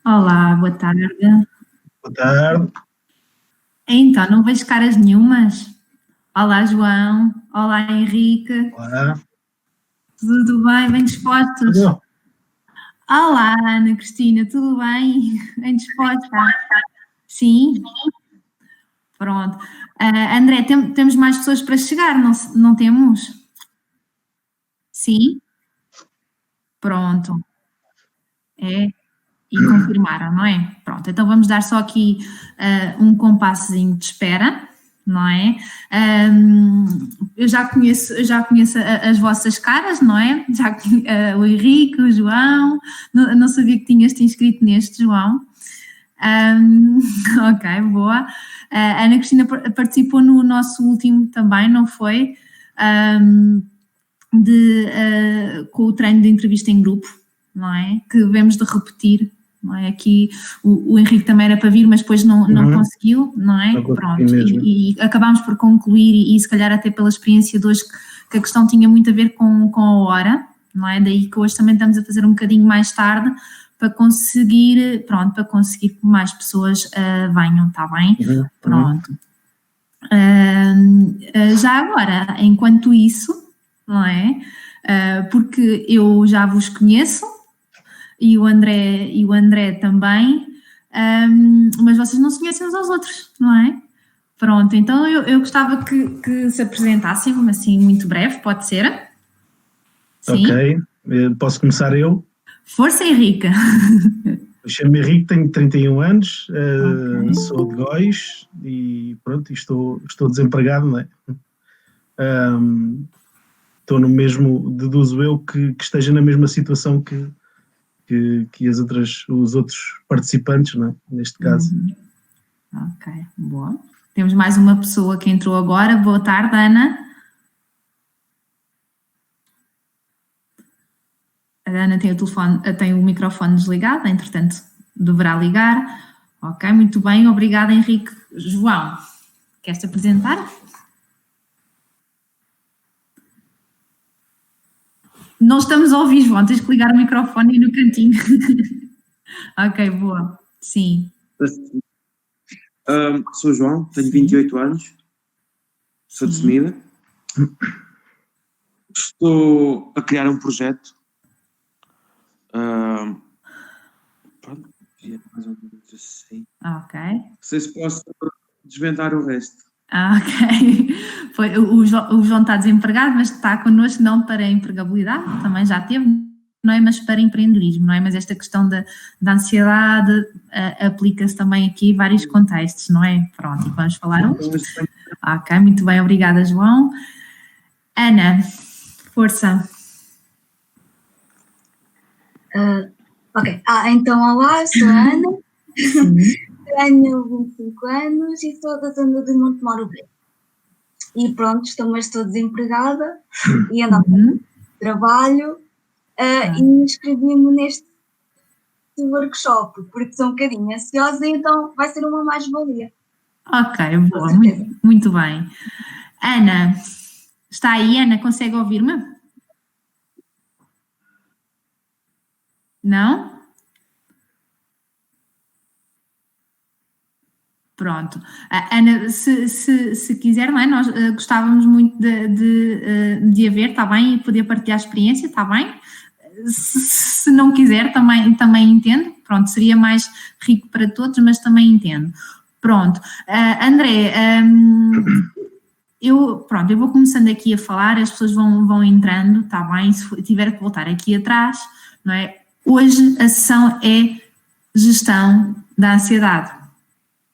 Olá, boa tarde. Boa tarde. Então, não vejo caras nenhumas? Olá, João. Olá, Henrique. Olá. Tudo bem? Bem dispostos? Tudo? Olá, Ana Cristina. Tudo bem? Bem disposta? Sim? Pronto. André, temos mais pessoas para chegar, não temos? Sim? Pronto. É? E confirmaram, não é? Pronto, então vamos dar só aqui um compassozinho de espera, não é? Eu já conheço as vossas caras, não é? O Henrique, o João, não sabia que tinhas te inscrito neste, João. Ok, boa. A Ana Cristina participou no nosso último também, não foi? Com o treino de entrevista em grupo, não é? Que devemos de repetir, não é? Aqui o Henrique também era para vir, mas depois não conseguiu, não é? Não Pronto, mesmo. e acabámos por concluir e se calhar até pela experiência de hoje que a questão tinha muito a ver com a hora, não é? Daí que hoje também estamos a fazer um bocadinho mais tarde para conseguir que mais pessoas venham, está bem? Pronto. Já agora, enquanto isso, não é? Porque eu já vos conheço e o André também, mas vocês não se conhecem uns aos outros, não é? Pronto, então eu gostava que se apresentassem assim muito breve, pode ser? Sim? Ok, posso começar eu? Força, Henrique! Eu chamo-me Henrique, tenho 31 anos, Ok. sou de Góis e pronto, estou desempregado, não é? Estou no mesmo, deduzo eu que esteja na mesma situação que os outros participantes, não é? Neste caso. Ok, boa. Temos mais uma pessoa que entrou agora. Boa tarde, Ana. A Ana tem o microfone desligado, entretanto deverá ligar. Ok, muito bem, obrigada, Henrique. João, queres-te apresentar? Não estamos a ouvir, João, tens que ligar o microfone aí no cantinho. Ok, boa, sim. Sou o João, tenho 28 anos, sou de Semida. Estou a criar um projeto. Pronto, mais ou menos assim. Ok. Não sei se posso desvendar o resto. Ok. O João está desempregado, mas está connosco não para empregabilidade, também já teve, não é? Mas para empreendedorismo, não é? Mas esta questão da ansiedade aplica-se também aqui em vários contextos, não é? Pronto, e vamos falar uns. Ok, muito bem, obrigada, João. Ana, força. Ok, então olá, sou a Ana, tenho 25 anos e sou da zona de Montemoro Velho. E pronto, estou desempregada e ando a trabalho e inscrevi-me neste workshop, porque sou um bocadinho ansiosa, então vai ser uma mais-valia. Ok, boa, muito bem. Ana, está aí, Ana? Consegue ouvir-me? Não? Pronto. Ana, se quiser, não é? Nós gostávamos muito de a ver, está bem? E poder partilhar a experiência, está bem? Se não quiser, também entendo. Pronto, seria mais rico para todos, mas também entendo. Pronto. André, eu vou começando aqui a falar, as pessoas vão entrando, está bem? Se tiver que voltar aqui atrás, não é? Hoje a sessão é gestão da ansiedade,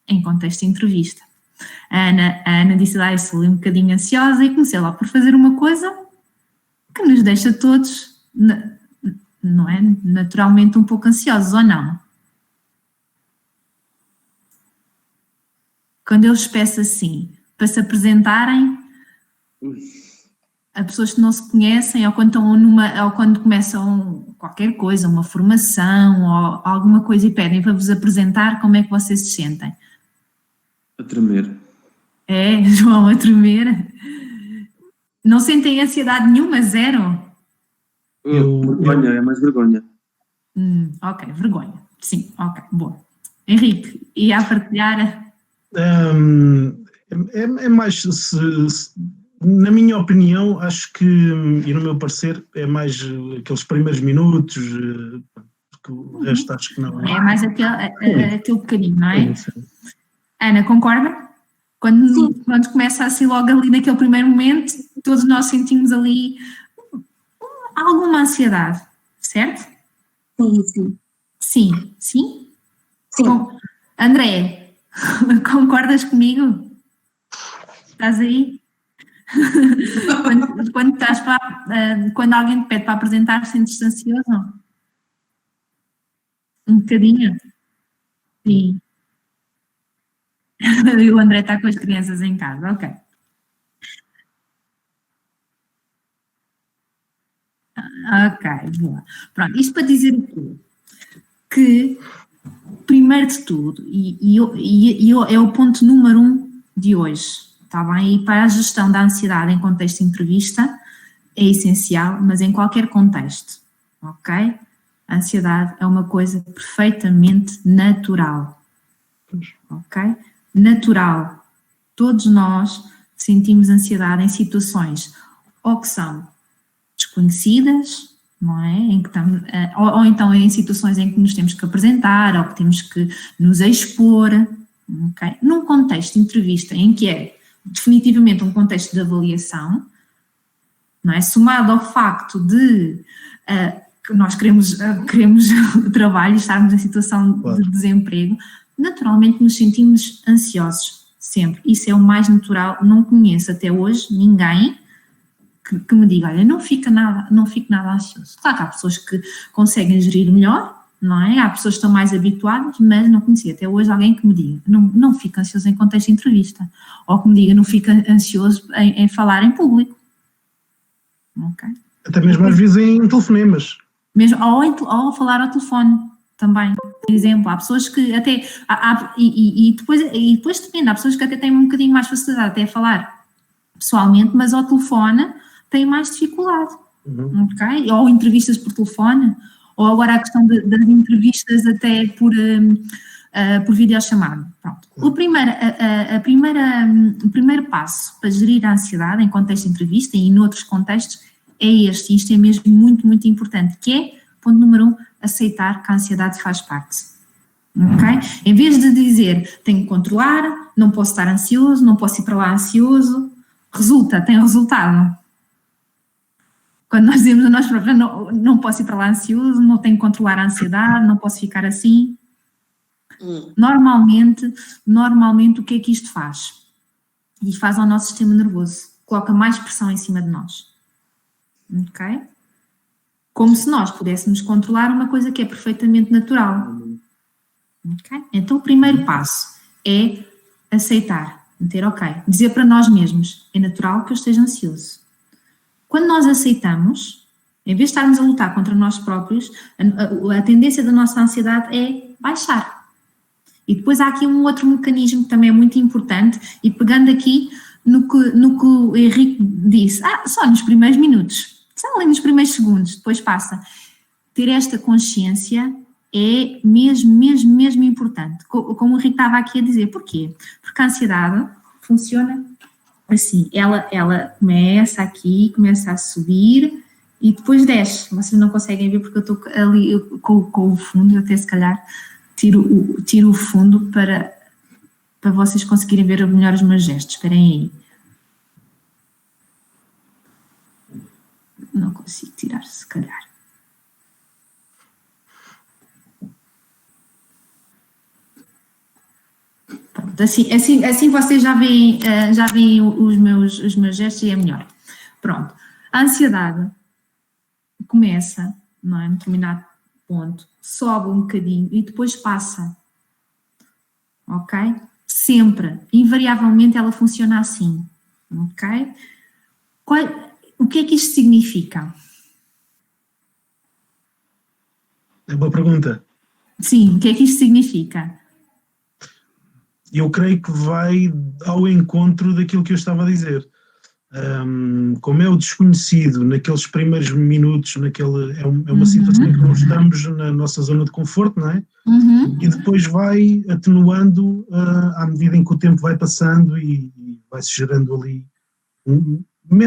em contexto de entrevista. A Ana disse lá, eu sou um bocadinho ansiosa e comecei lá por fazer uma coisa que nos deixa todos, não é? Naturalmente um pouco ansiosos, ou não? Quando eu lhes peço assim, para se apresentarem a pessoas que não se conhecem, ou quando ou quando começam qualquer coisa, uma formação ou alguma coisa e pedem para vos apresentar, como é que vocês se sentem? A tremer. É, João, a tremer? Não sentem ansiedade nenhuma? Zero? Vergonha, é mais vergonha. Ok, vergonha. Sim, ok, boa. Henrique, ia a partilhar? É mais, na minha opinião, acho que, e no meu parecer, é mais aqueles primeiros minutos, que o resto acho que não. É mais aquele bocadinho, não é? Sim. Ana, concorda? Quando começa assim logo ali naquele primeiro momento, todos nós sentimos ali alguma ansiedade, certo? Sim. Sim, sim? Sim. André, concordas comigo? Estás aí? Quando alguém te pede para apresentar, sentes-te ansioso? Um bocadinho? Sim. E o André está com as crianças em casa, ok. Ok, boa. Pronto, isto para dizer o quê? Que, primeiro de tudo, é o ponto número 1 de hoje, está bem? E para a gestão da ansiedade em contexto de entrevista é essencial, mas em qualquer contexto, ok? A ansiedade é uma coisa perfeitamente natural, ok? Natural. Todos nós sentimos ansiedade em situações ou que são desconhecidas, não é? Em que estamos, ou então em situações em que nos temos que apresentar ou que temos que nos expor, ok? Num contexto de entrevista em que é definitivamente um contexto de avaliação, não é? Somado ao facto de que nós queremos trabalho e estarmos em situação de desemprego, naturalmente nos sentimos ansiosos, sempre. Isso é o mais natural. Não conheço até hoje ninguém que me diga, olha, não fico nada ansioso. Claro que há pessoas que conseguem gerir melhor, não é? Há pessoas que estão mais habituadas, mas não conheci até hoje alguém que me diga, não fico ansioso em contexto de entrevista, ou que me diga, não fico ansioso em falar em público. Okay? Até mesmo às vezes em telefonemas. Mesmo, ou falar ao telefone também, por exemplo, há pessoas que até, depois depende, há pessoas que até têm um bocadinho mais facilidade até a falar pessoalmente, mas ao telefone têm mais dificuldade, ok? Ou entrevistas por telefone, ou agora a questão das entrevistas até por videochamada. Pronto. O primeiro passo para gerir a ansiedade em contexto de entrevista e em outros contextos é este, e isto é mesmo muito, muito importante, que é, ponto número 1, aceitar que a ansiedade faz parte. Ok? Em vez de dizer, tenho que controlar, não posso estar ansioso, não posso ir para lá ansioso, tem resultado. Quando nós dizemos a nós próprios, não posso ir para lá ansioso, não tenho que controlar a ansiedade, não posso ficar assim. Normalmente o que é que isto faz? Isto faz ao nosso sistema nervoso, coloca mais pressão em cima de nós. Ok? Como se nós pudéssemos controlar uma coisa que é perfeitamente natural. Ok? Então o primeiro passo é aceitar, dizer para nós mesmos, é natural que eu esteja ansioso. Quando nós aceitamos, em vez de estarmos a lutar contra nós próprios, a tendência da nossa ansiedade é baixar. E depois há aqui um outro mecanismo que também é muito importante, e pegando aqui no que o Henrique disse, só nos primeiros minutos, só ali nos primeiros segundos, depois passa. Ter esta consciência é mesmo importante, como o Henrique estava aqui a dizer. Porquê? Porque a ansiedade funciona assim, ela começa aqui, começa a subir e depois desce. Vocês não conseguem ver porque eu estou ali com o fundo, até se calhar tiro o fundo para vocês conseguirem ver melhor os meus gestos. Esperem aí. Não consigo tirar, se calhar. Pronto, assim vocês já veem os meus gestos e é melhor. Pronto. A ansiedade começa, não é, num determinado ponto, sobe um bocadinho e depois passa. Ok? Sempre, invariavelmente ela funciona assim. Ok? O que é que isto significa? É boa pergunta. Sim, o que é que isto significa? Eu creio que vai ao encontro daquilo que eu estava a dizer. como é o desconhecido naqueles primeiros minutos, é uma situação em que não estamos na nossa zona de conforto, não é? E depois vai atenuando à medida em que o tempo vai passando e vai-se gerando ali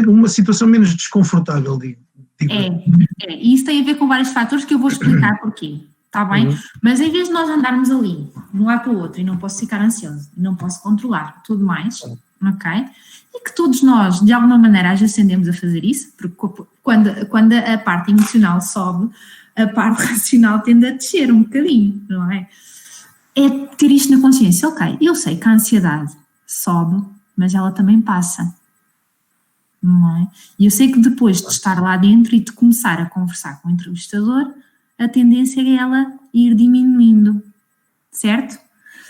uma situação menos desconfortável, digo. E isso tem a ver com vários fatores que eu vou explicar porquê, está bem? Mas em vez de nós andarmos ali, de um lado para o outro, e não posso ficar ansioso, e não posso controlar tudo mais, ok? E que todos nós, de alguma maneira, às vezes tendemos a fazer isso, porque quando a parte emocional sobe, a parte racional tende a descer um bocadinho, não é? É ter isto na consciência, ok, eu sei que a ansiedade sobe, mas ela também passa. Não é? E eu sei que depois de estar lá dentro e de começar a conversar com o entrevistador, a tendência é ela ir diminuindo, certo?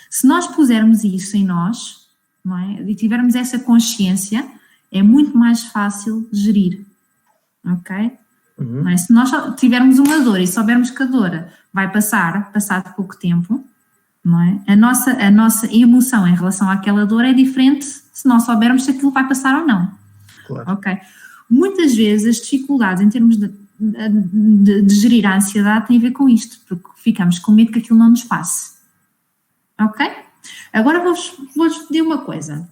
Se nós pusermos isso em nós, não é? E tivermos essa consciência, é muito mais fácil gerir, ok? Não é? Se nós tivermos uma dor e soubermos que a dor vai passar, passado pouco tempo, não é? A nossa emoção em relação àquela dor é diferente se nós soubermos se aquilo vai passar ou não. Claro. Ok. Muitas vezes as dificuldades em termos de gerir a ansiedade têm a ver com isto, porque ficamos com medo que aquilo não nos passe. Ok? Agora vou-vos pedir uma coisa.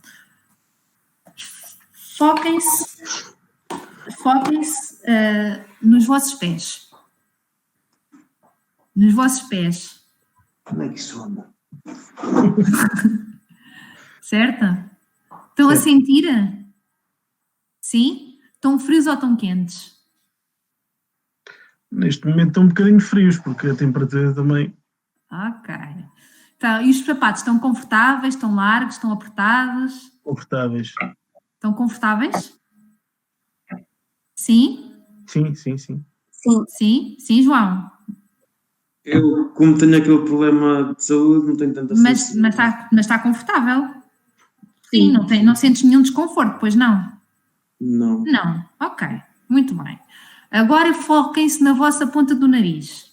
Foquem-se nos vossos pés. Nos vossos pés. Como é que isso anda? Certo? Estão a sentir? Sim? Estão frios ou estão quentes? Neste momento estão um bocadinho frios, porque a temperatura também... Ok. Então, e os sapatos estão confortáveis, estão largos, estão apertados? Confortáveis. Estão confortáveis? Sim? Sim. Sim. Sim? Sim, João? Eu, como tenho aquele problema de saúde, não tenho tanta Mas está confortável? Sim, não sentes nenhum desconforto, pois não? Não. Não, ok, muito bem. Agora foquem-se na vossa ponta do nariz.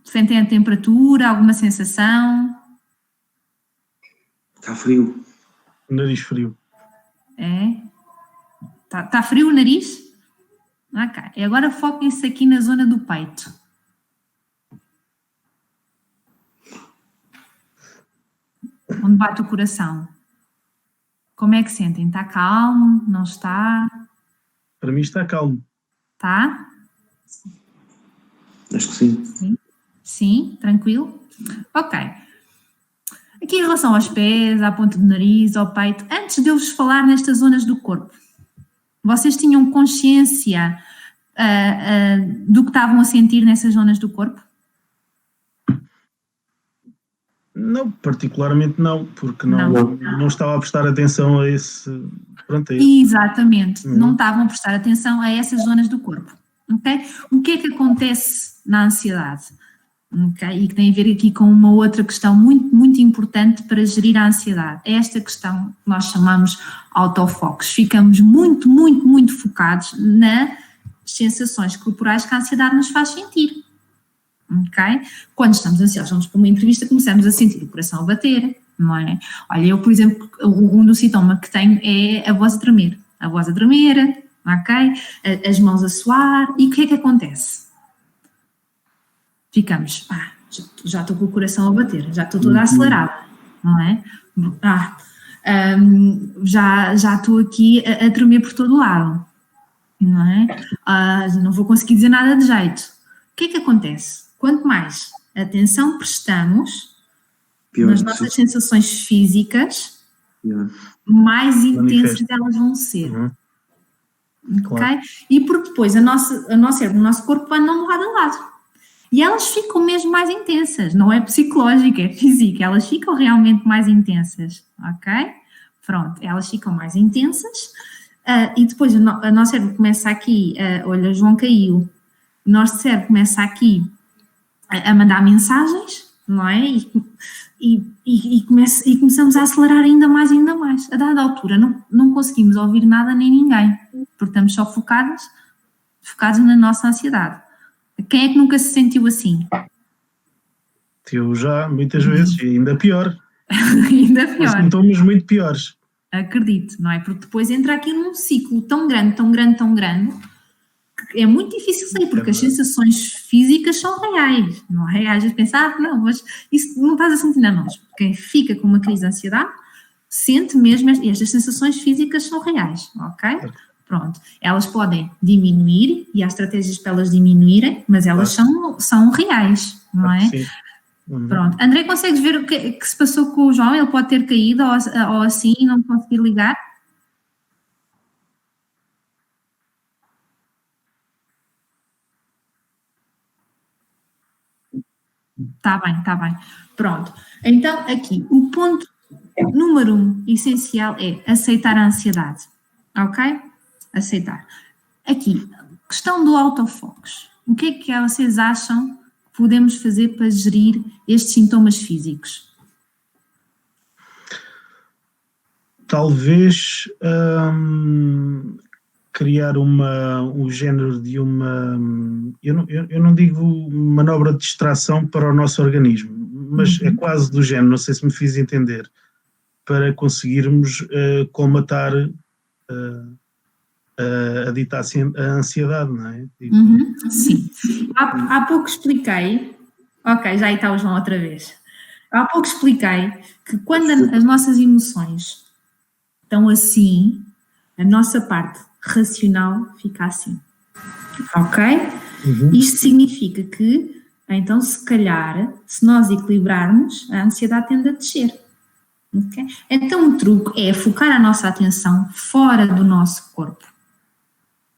Sentem a temperatura, alguma sensação? Está frio. Nariz frio. É? Está frio o nariz? Ok, e agora foquem-se aqui na zona do peito. Onde bate o coração. Como é que sentem? Está calmo? Não está? Para mim está calmo. Está? Acho que sim. Sim, tranquilo? Ok. Aqui em relação aos pés, à ponta do nariz, ao peito, antes de eu vos falar nestas zonas do corpo, vocês tinham consciência do que estavam a sentir nessas zonas do corpo? Não, particularmente não, porque não estava a prestar atenção a esse... Pronto, Exatamente, não estavam a prestar atenção a essas zonas do corpo, ok? O que é que acontece na ansiedade? Okay? E que tem a ver aqui com uma outra questão muito, muito importante para gerir a ansiedade. É esta questão que nós chamamos autofocos. Ficamos muito, muito, muito focados nas sensações corporais que a ansiedade nos faz sentir. Okay? Quando estamos ansiosos, vamos para uma entrevista, começamos a sentir o coração a bater, não é? Olha, eu, por exemplo, um dos sintomas que tenho é a voz a tremer. A voz a tremer, ok? As mãos a suar. E o que é que acontece? Ficamos, já estou com o coração a bater, já estou toda acelerada, não é? Já estou aqui a tremer por todo lado, não é? Não vou conseguir dizer nada de jeito. O que é que acontece? Quanto mais atenção prestamos nas nossas sensações físicas, mais intensas elas vão ser. Ok? Claro. E porque depois o nosso cérebro, o nosso corpo andam de lado a lado. E elas ficam mesmo mais intensas, não é psicológica, é física, elas ficam realmente mais intensas, ok? Pronto, elas ficam mais intensas e depois o nosso cérebro começa aqui, olha, o João caiu, o nosso cérebro começa aqui a mandar mensagens, não é? E começamos a acelerar ainda mais. A dada altura não conseguimos ouvir nada nem ninguém, porque estamos só focados na nossa ansiedade. Quem é que nunca se sentiu assim? Eu já, muitas vezes, e ainda pior. Ainda pior. São sintomas muito piores. Acredito, não é? Porque depois entra aqui num ciclo tão grande, tão grande, tão grande, que é muito difícil sair, porque as sensações físicas são reais, não é? Às vezes pensar, não, mas isso não estás a sentir, não. Quem fica com uma crise de ansiedade sente mesmo, e estas sensações físicas são reais, ok? Pronto. Elas podem diminuir, e há estratégias para elas diminuírem, mas elas são reais, não é? Sim. Pronto. André, consegues ver o que se passou com o João? Ele pode ter caído ou assim e não conseguir ligar? Está bem. Pronto. Então, aqui, o ponto número 1 essencial é aceitar a ansiedade. Ok? Aceitar. Aqui, questão do autofocus. O que é que vocês acham que podemos fazer para gerir estes sintomas físicos? Talvez criar um género de uma... Eu não digo manobra de distração para o nosso organismo, mas é quase do género, não sei se me fiz entender, para conseguirmos colmatar a dita ansiedade, não é? Tipo... Sim. Há pouco expliquei... Ok, já aí está o João outra vez. Há pouco expliquei que quando as nossas emoções estão assim, a nossa parte racional fica assim. Ok? Isto significa que, então, se calhar, se nós equilibrarmos, a ansiedade tende a descer. Okay? Então, o truque é focar a nossa atenção fora do nosso corpo.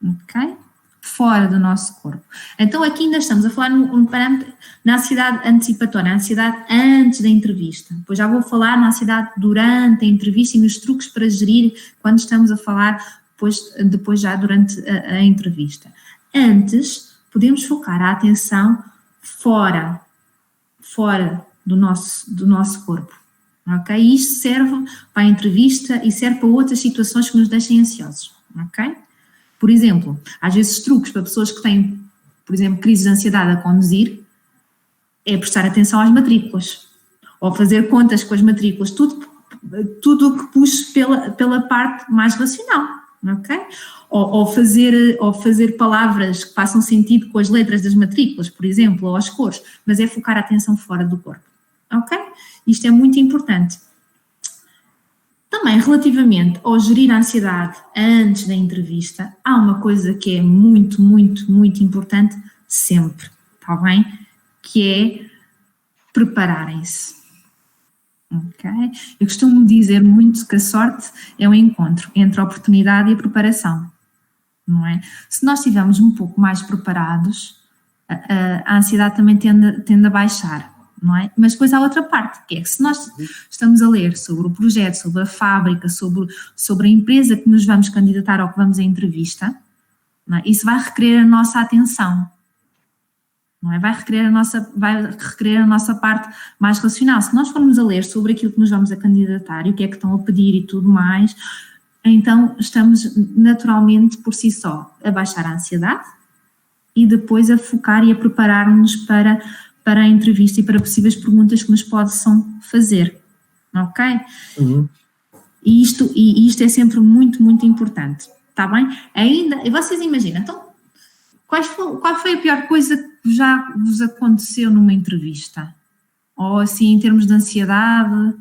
Ok? Fora do nosso corpo. Então, aqui ainda estamos a falar no parâmetro na ansiedade antecipatória, na ansiedade antes da entrevista. Depois já vou falar na ansiedade durante a entrevista e nos truques para gerir quando estamos a falar depois já durante a entrevista. Antes, podemos focar a atenção fora do nosso corpo. Ok? E isto serve para a entrevista e serve para outras situações que nos deixem ansiosos. Ok? Por exemplo, às vezes truques para pessoas que têm, por exemplo, crises de ansiedade a conduzir, é prestar atenção às matrículas, ou fazer contas com as matrículas, tudo o que puxe pela parte mais racional, ok? Ou fazer palavras que façam sentido com as letras das matrículas, por exemplo, ou as cores, mas é focar a atenção fora do corpo, ok? Isto é muito importante. Também, relativamente ao gerir a ansiedade antes da entrevista, há uma coisa que é muito, muito, muito importante sempre, está bem? Que é prepararem-se. Ok? Eu costumo dizer muito que a sorte é o encontro entre a oportunidade e a preparação, não é? Se nós estivermos um pouco mais preparados, a ansiedade também tende a baixar. Não é? Mas depois há outra parte, que é que se nós estamos a ler sobre o projeto, sobre a fábrica, sobre a empresa que nos vamos candidatar ou que vamos à entrevista, não é? Isso vai requerer a nossa atenção, não é? Vai requerer a nossa parte mais racional. Se nós formos a ler sobre aquilo que nos vamos a candidatar e o que é que estão a pedir e tudo mais, então estamos naturalmente por si só a baixar a ansiedade e depois a focar e a preparar-nos para a entrevista e para possíveis perguntas que nos possam fazer, ok? E isto é sempre muito, muito importante, está bem? E vocês imaginam, então, qual foi a pior coisa que já vos aconteceu numa entrevista? Ou assim, em termos de ansiedade?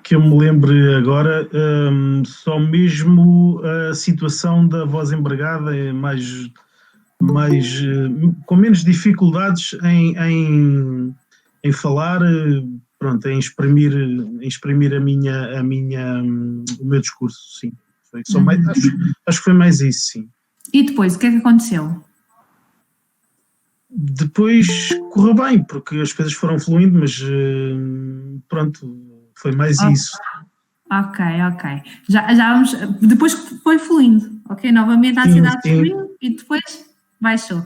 Que eu me lembre agora, só mesmo a situação da voz embargada é mais com menos dificuldades em falar, pronto, em exprimir o meu discurso, sim. Foi só mais, acho que foi mais isso, sim. E depois, o que é que aconteceu? Depois correu bem, porque as coisas foram fluindo, mas pronto, foi mais isso. Ok. Já vamos, depois foi fluindo, ok? Novamente a ansiedade fluiu e depois baixou.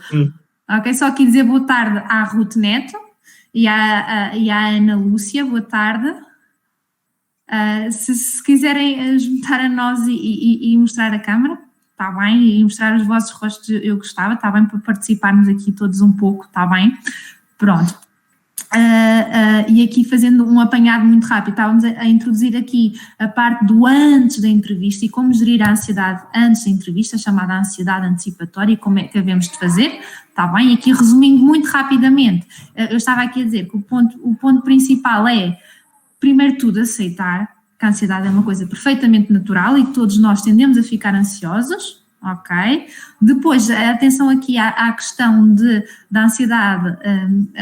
Ok, só aqui dizer boa tarde à Ruth Neto e à Ana Lúcia, boa tarde. Se quiserem juntar a nós e mostrar a câmara, está bem? E mostrar os vossos rostos, eu gostava, está bem? Para participarmos aqui todos um pouco, está bem? Pronto. e aqui fazendo um apanhado muito rápido, estávamos a introduzir aqui a parte do antes da entrevista e como gerir a ansiedade antes da entrevista, chamada ansiedade antecipatória, e como é que devemos de fazer, está bem? Aqui resumindo muito rapidamente, eu estava aqui a dizer que o ponto principal é, primeiro de tudo, aceitar que a ansiedade é uma coisa perfeitamente natural e que todos nós tendemos a ficar ansiosos, ok? Depois, atenção aqui à questão da ansiedade,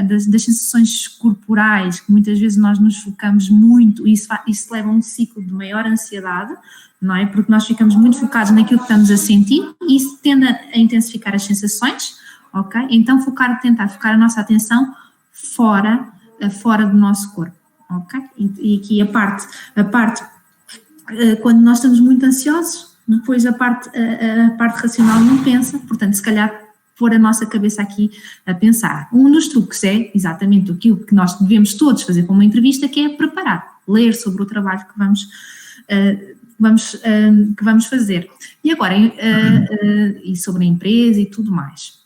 das sensações corporais, que muitas vezes nós nos focamos muito, e isso leva a um ciclo de maior ansiedade, não é? Porque nós ficamos muito focados naquilo que estamos a sentir e isso tende a intensificar as sensações, ok? Então, tentar focar a nossa atenção fora do nosso corpo, ok? E aqui a parte quando nós estamos muito ansiosos, depois a parte racional não pensa, portanto, se calhar pôr a nossa cabeça aqui a pensar. Um dos truques é exatamente aquilo que nós devemos todos fazer para uma entrevista, que é preparar, ler sobre o trabalho que vamos fazer. E agora, e sobre a empresa e tudo mais.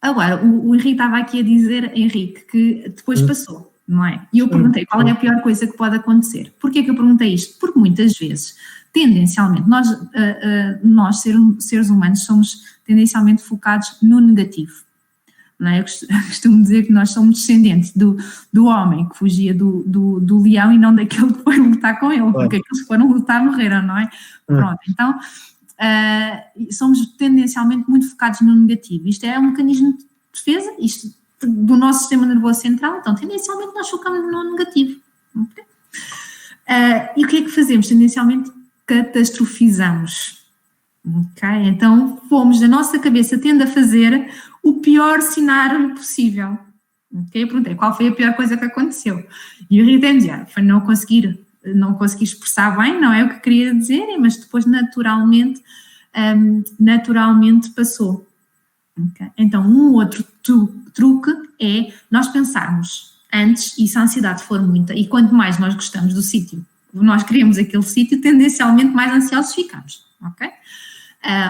Agora, o Henrique estava aqui a dizer, Henrique, que depois passou, não é? E eu perguntei qual é a pior coisa que pode acontecer. Porquê que eu perguntei isto? Porque muitas vezes, tendencialmente, nós seres humanos somos tendencialmente focados no negativo, não é? Eu costumo dizer que nós somos descendentes do homem que fugia do leão e não daquele que foi lutar com ele, porque aqueles que foram lutar morreram, não é? Pronto, então somos tendencialmente muito focados no negativo. Isto é um mecanismo de defesa, do nosso sistema nervoso central, então tendencialmente nós focamos no negativo. Okay? E o que é que fazemos? Tendencialmente catastrofizamos. Okay? Então a nossa cabeça tende a fazer o pior cenário possível. Okay? Eu perguntei qual foi a pior coisa que aconteceu. E o Rita dizia, foi não conseguir expressar bem, não é o que queria dizer, mas depois naturalmente passou. Okay? Então um outro truque é nós pensarmos antes, e se a ansiedade for muita, e quanto mais nós gostamos do sítio, nós queremos aquele sítio, tendencialmente mais ansiosos ficamos, ok?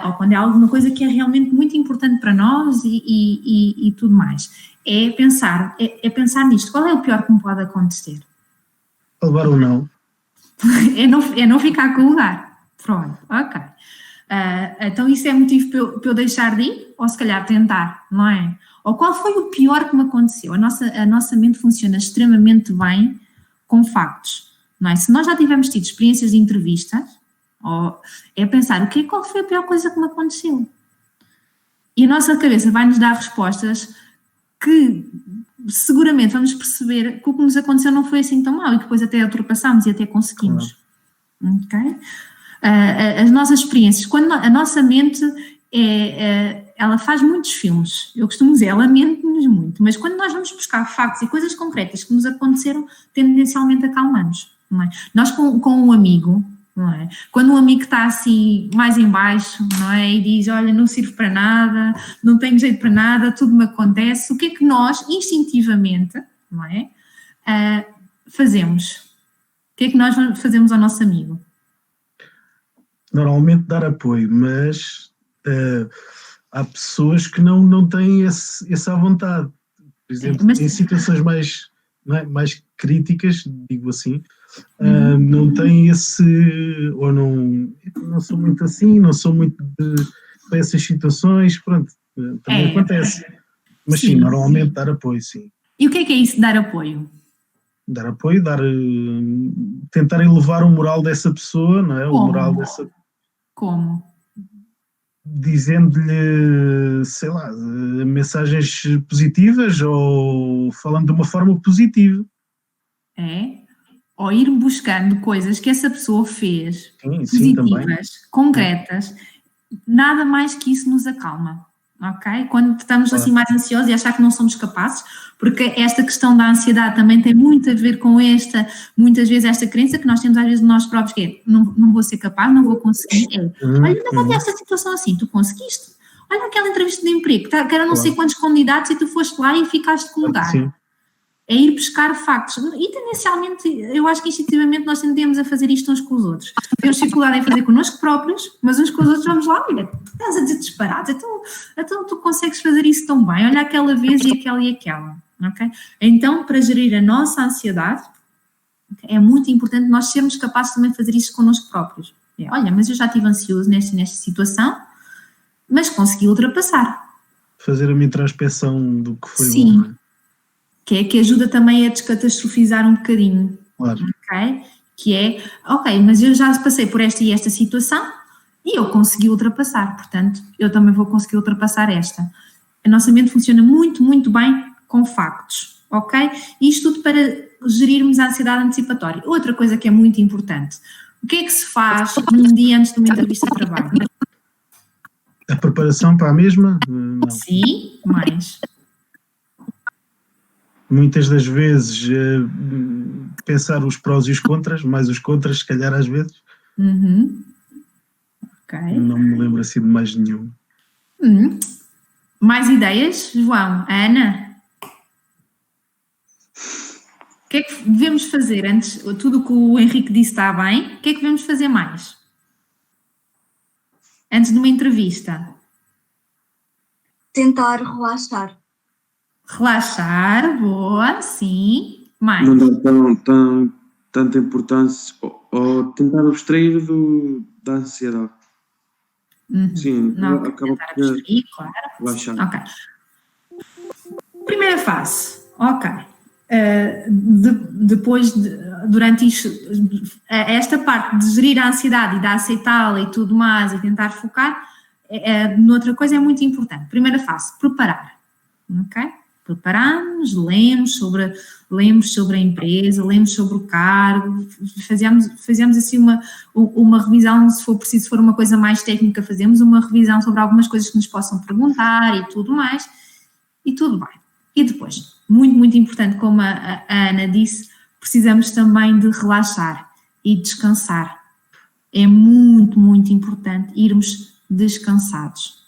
Ou quando é alguma coisa que é realmente muito importante para nós e tudo mais. É pensar nisto, qual é o pior que me pode acontecer? Levar ou não? É não ficar com o lugar. Pronto, ok. Então isso é motivo para eu deixar de ir, ou se calhar tentar, não é? Ou qual foi o pior que me aconteceu? A nossa mente funciona extremamente bem com factos, não é? Se nós já tivermos tido experiências de entrevistas, é pensar qual foi a pior coisa que me aconteceu? E a nossa cabeça vai nos dar respostas que seguramente vamos perceber que o que nos aconteceu não foi assim tão mal e que depois até ultrapassámos e até conseguimos. Ok? As nossas experiências, quando a nossa mente ela faz muitos filmes, eu costumo dizer, ela mente-nos muito, mas quando nós vamos buscar factos e coisas concretas que nos aconteceram, tendencialmente acalmamos, não é? Nós com um amigo, não é? Quando um amigo está assim mais em baixo, não é? E diz, olha, não sirvo para nada, não tenho jeito para nada, tudo me acontece, o que é que nós, instintivamente, não é? Fazemos? O que é que nós fazemos ao nosso amigo? Normalmente dar apoio, mas há pessoas que não têm essa vontade. Por exemplo, em situações mais críticas, digo assim, não têm ou não sou muito assim, não sou muito para essas situações, pronto, também acontece. Mas sim, normalmente dar apoio, sim. E o que é isso, dar apoio? Dar apoio, tentar elevar o moral dessa pessoa, não é? Como? O moral dessa... Como? Dizendo-lhe, sei lá, mensagens positivas ou falando de uma forma positiva. Ou ir buscando coisas que essa pessoa fez, sim, positivas, concretas, nada mais que isso nos acalma, ok? Quando estamos assim mais ansiosos e achar que não somos capazes, porque esta questão da ansiedade também tem muito a ver com muitas vezes esta crença que nós temos às vezes de nós próprios, que é, não vou ser capaz, não vou conseguir, olha, ainda vou ter esta situação assim, tu conseguiste, olha aquela entrevista de emprego, que eram não sei quantos candidatos e tu foste lá e ficaste com o lugar. Sim. É ir buscar factos. E tendencialmente, eu acho que instintivamente nós tendemos a fazer isto uns com os outros. Temos dificuldade em fazer connosco próprios, mas uns com os outros vamos lá, olha, tu estás a dizer disparados, então tu consegues fazer isso tão bem, olha aquela vez e aquela e aquela. ok? Então, para gerir a nossa ansiedade, é muito importante nós sermos capazes também de fazer isso connosco próprios. Olha, mas eu já estive ansioso nesta situação, mas consegui ultrapassar. Fazer uma introspeção do que foi Sim, bom. que ajuda também a descatastrofizar um bocadinho. Claro. Ok? Que é, ok, mas eu já passei por esta e esta situação e eu consegui ultrapassar, portanto, eu também vou conseguir ultrapassar esta. A nossa mente funciona muito, muito bem com factos, ok? Isto tudo para gerirmos a ansiedade antecipatória. Outra coisa que é muito importante, o que é que se faz um dia antes de uma entrevista de trabalho? A preparação para a mesma? Não. Sim, mais. Muitas das vezes pensar os prós e os contras, mais os contras, se calhar às vezes. Ok. Não me lembro assim de mais nenhum. Mais ideias, João? Ana? O que é que devemos fazer antes? Tudo o que o Henrique disse está bem. O que é que devemos fazer mais? Antes de uma entrevista? Tentar relaxar. Relaxar, boa, sim. Mais? Não dar tanta importância ou tentar abstrair da ansiedade. Sim, Não, acaba tentar por abstrair, claro. relaxar. Ok. Primeira fase, ok. Durante isto, esta parte de gerir a ansiedade e de aceitá-la e tudo mais e tentar focar, noutra coisa é muito importante. Primeira fase, preparar, ok? Preparamos, lemos sobre a empresa, lemos sobre o cargo, fazemos assim uma revisão, se for preciso, se for uma coisa mais técnica, fazemos uma revisão sobre algumas coisas que nos possam perguntar e tudo mais, e tudo bem. E depois, muito, muito importante, como a Ana disse, precisamos também de relaxar e descansar. É muito, muito importante irmos descansados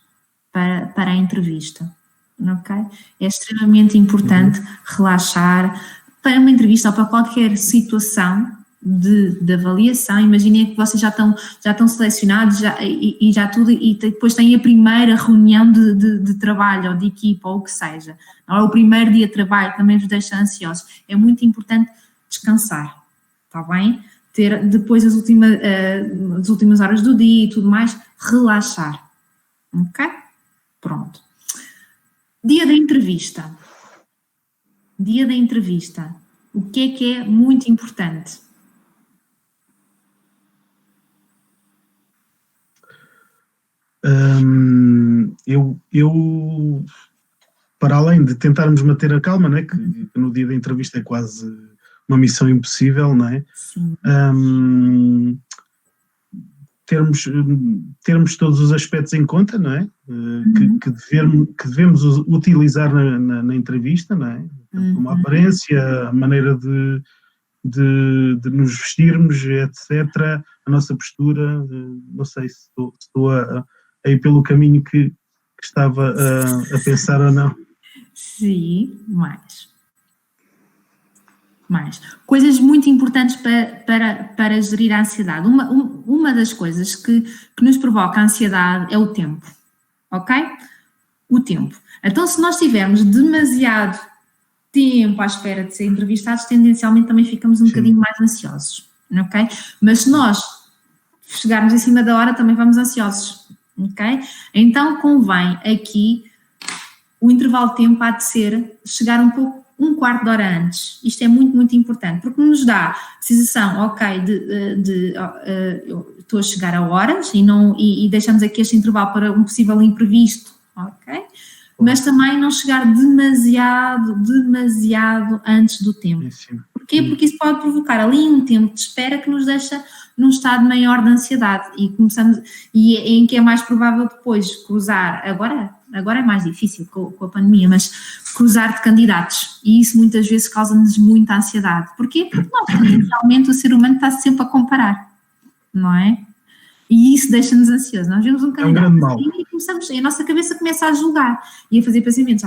para a entrevista, ok? É extremamente importante relaxar para uma entrevista ou para qualquer situação de avaliação. Imaginem que vocês já estão selecionados e já tudo, e depois têm a primeira reunião de trabalho ou de equipa ou o que seja, ou o primeiro dia de trabalho, também vos deixa ansiosos. É muito importante descansar, está bem? Ter depois as últimas horas do dia e tudo mais, relaxar, ok? Pronto. Dia da entrevista. O que é muito importante? Eu, para além de tentarmos manter a calma, não é? Que no dia da entrevista é quase uma missão impossível, não é? Sim. Termos todos os aspectos em conta, não é? Que devemos utilizar na entrevista, não é? Como a aparência, a maneira de nos vestirmos, etc., a nossa postura. Não sei se estou a ir pelo caminho que estava a pensar ou não. Sim, mais. Coisas muito importantes para gerir a ansiedade. Uma das coisas que nos provoca a ansiedade é o tempo, ok? O tempo. Então, se nós tivermos demasiado tempo à espera de ser entrevistados, tendencialmente também ficamos um bocadinho mais ansiosos, ok? Mas se nós chegarmos em cima da hora, também vamos ansiosos, ok? Então, convém aqui o intervalo de tempo há de chegar um quarto de hora antes. Isto é muito, muito importante, porque nos dá a sensação, ok, eu estou a chegar a horas e deixamos aqui este intervalo para um possível imprevisto, ok? Mas também não chegar demasiado antes do tempo. Porquê? Porque isso pode provocar ali um tempo de espera que nos deixa num estado maior de ansiedade e em que é mais provável depois cruzar, agora é mais difícil com a pandemia, mas cruzar de candidatos, e isso muitas vezes causa-nos muita ansiedade. Porquê? Porque nós, tendencialmente, o ser humano está sempre a comparar, não é? E isso deixa-nos ansiosos. Nós vemos um candidato e a nossa cabeça começa a julgar e a fazer pensamentos,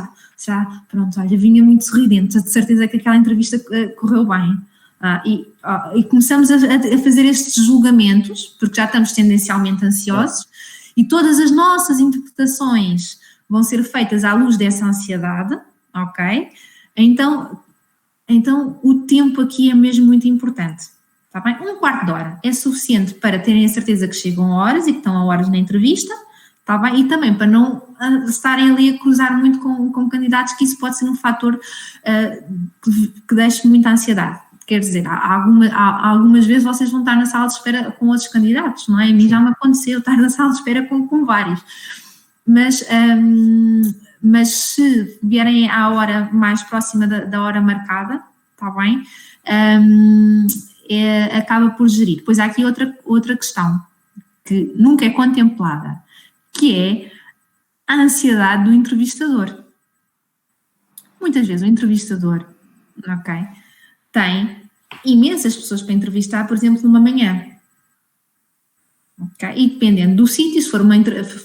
pronto, olha, vinha muito sorridente, de certeza que aquela entrevista correu bem. E começamos a fazer estes julgamentos, porque já estamos tendencialmente ansiosos, e todas as nossas interpretações vão ser feitas à luz dessa ansiedade, ok? Então o tempo aqui é mesmo muito importante, está bem? 1/4 de hora é suficiente para terem a certeza que chegam a horas e que estão a horas na entrevista, está bem? E também para não estarem ali a cruzar muito com candidatos, que isso pode ser um fator que deixe muita ansiedade. Quer dizer, algumas vezes vocês vão estar na sala de espera com outros candidatos, não é? A mim já me aconteceu estar na sala de espera com vários. Mas se vierem à hora mais próxima da hora marcada, está bem? Acaba por gerir. Pois há aqui outra questão que nunca é contemplada, que é a ansiedade do entrevistador. Muitas vezes o entrevistador, ok, tem imensas pessoas para entrevistar, por exemplo, numa manhã. Okay? E dependendo do sítio, se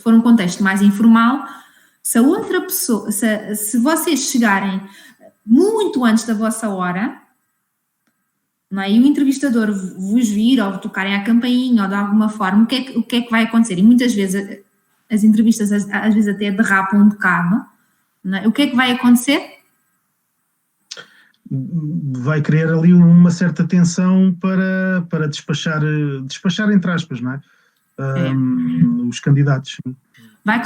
for um contexto mais informal, se a outra pessoa, se vocês chegarem muito antes da vossa hora, não é? E o entrevistador vos vir ou tocarem a campainha ou de alguma forma, o que é que vai acontecer? E muitas vezes as entrevistas às vezes até derrapam um bocado, não é? O que é que vai acontecer? Vai criar ali uma certa tensão para despachar entre aspas, não é? Os candidatos. Vai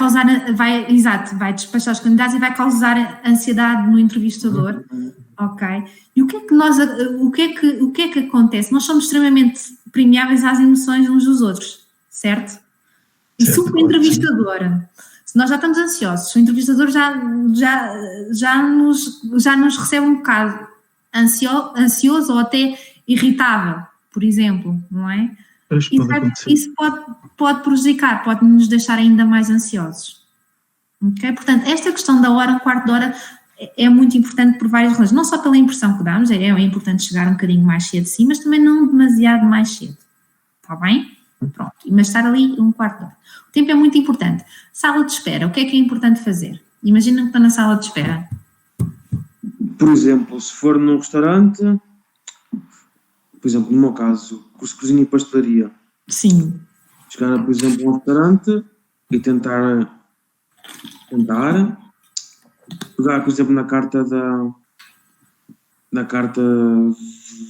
despachar os candidatos e vai causar ansiedade no entrevistador, ok? E o que é que acontece? Nós somos extremamente permeáveis às emoções uns dos outros, certo? E se o entrevistador, se nós já estamos ansiosos, se o entrevistador já nos recebe um bocado ansioso ou até irritável, por exemplo, não é? Isso pode prejudicar, pode nos deixar ainda mais ansiosos. Okay? Portanto, esta questão da hora, 1/4 de hora, é muito importante por várias razões. Não só pela impressão que damos, é importante chegar um bocadinho mais cedo sim, mas também não demasiado mais cedo. Está bem? Pronto. Mas estar ali 1/4 de hora. O tempo é muito importante. Sala de espera, o que é importante fazer? Imagina que estou na sala de espera. Por exemplo, se for num restaurante, por exemplo, no meu caso, curso de cozinha e pastelaria. Sim. Chegar, por exemplo, a um restaurante e tentar pegar, por exemplo, na carta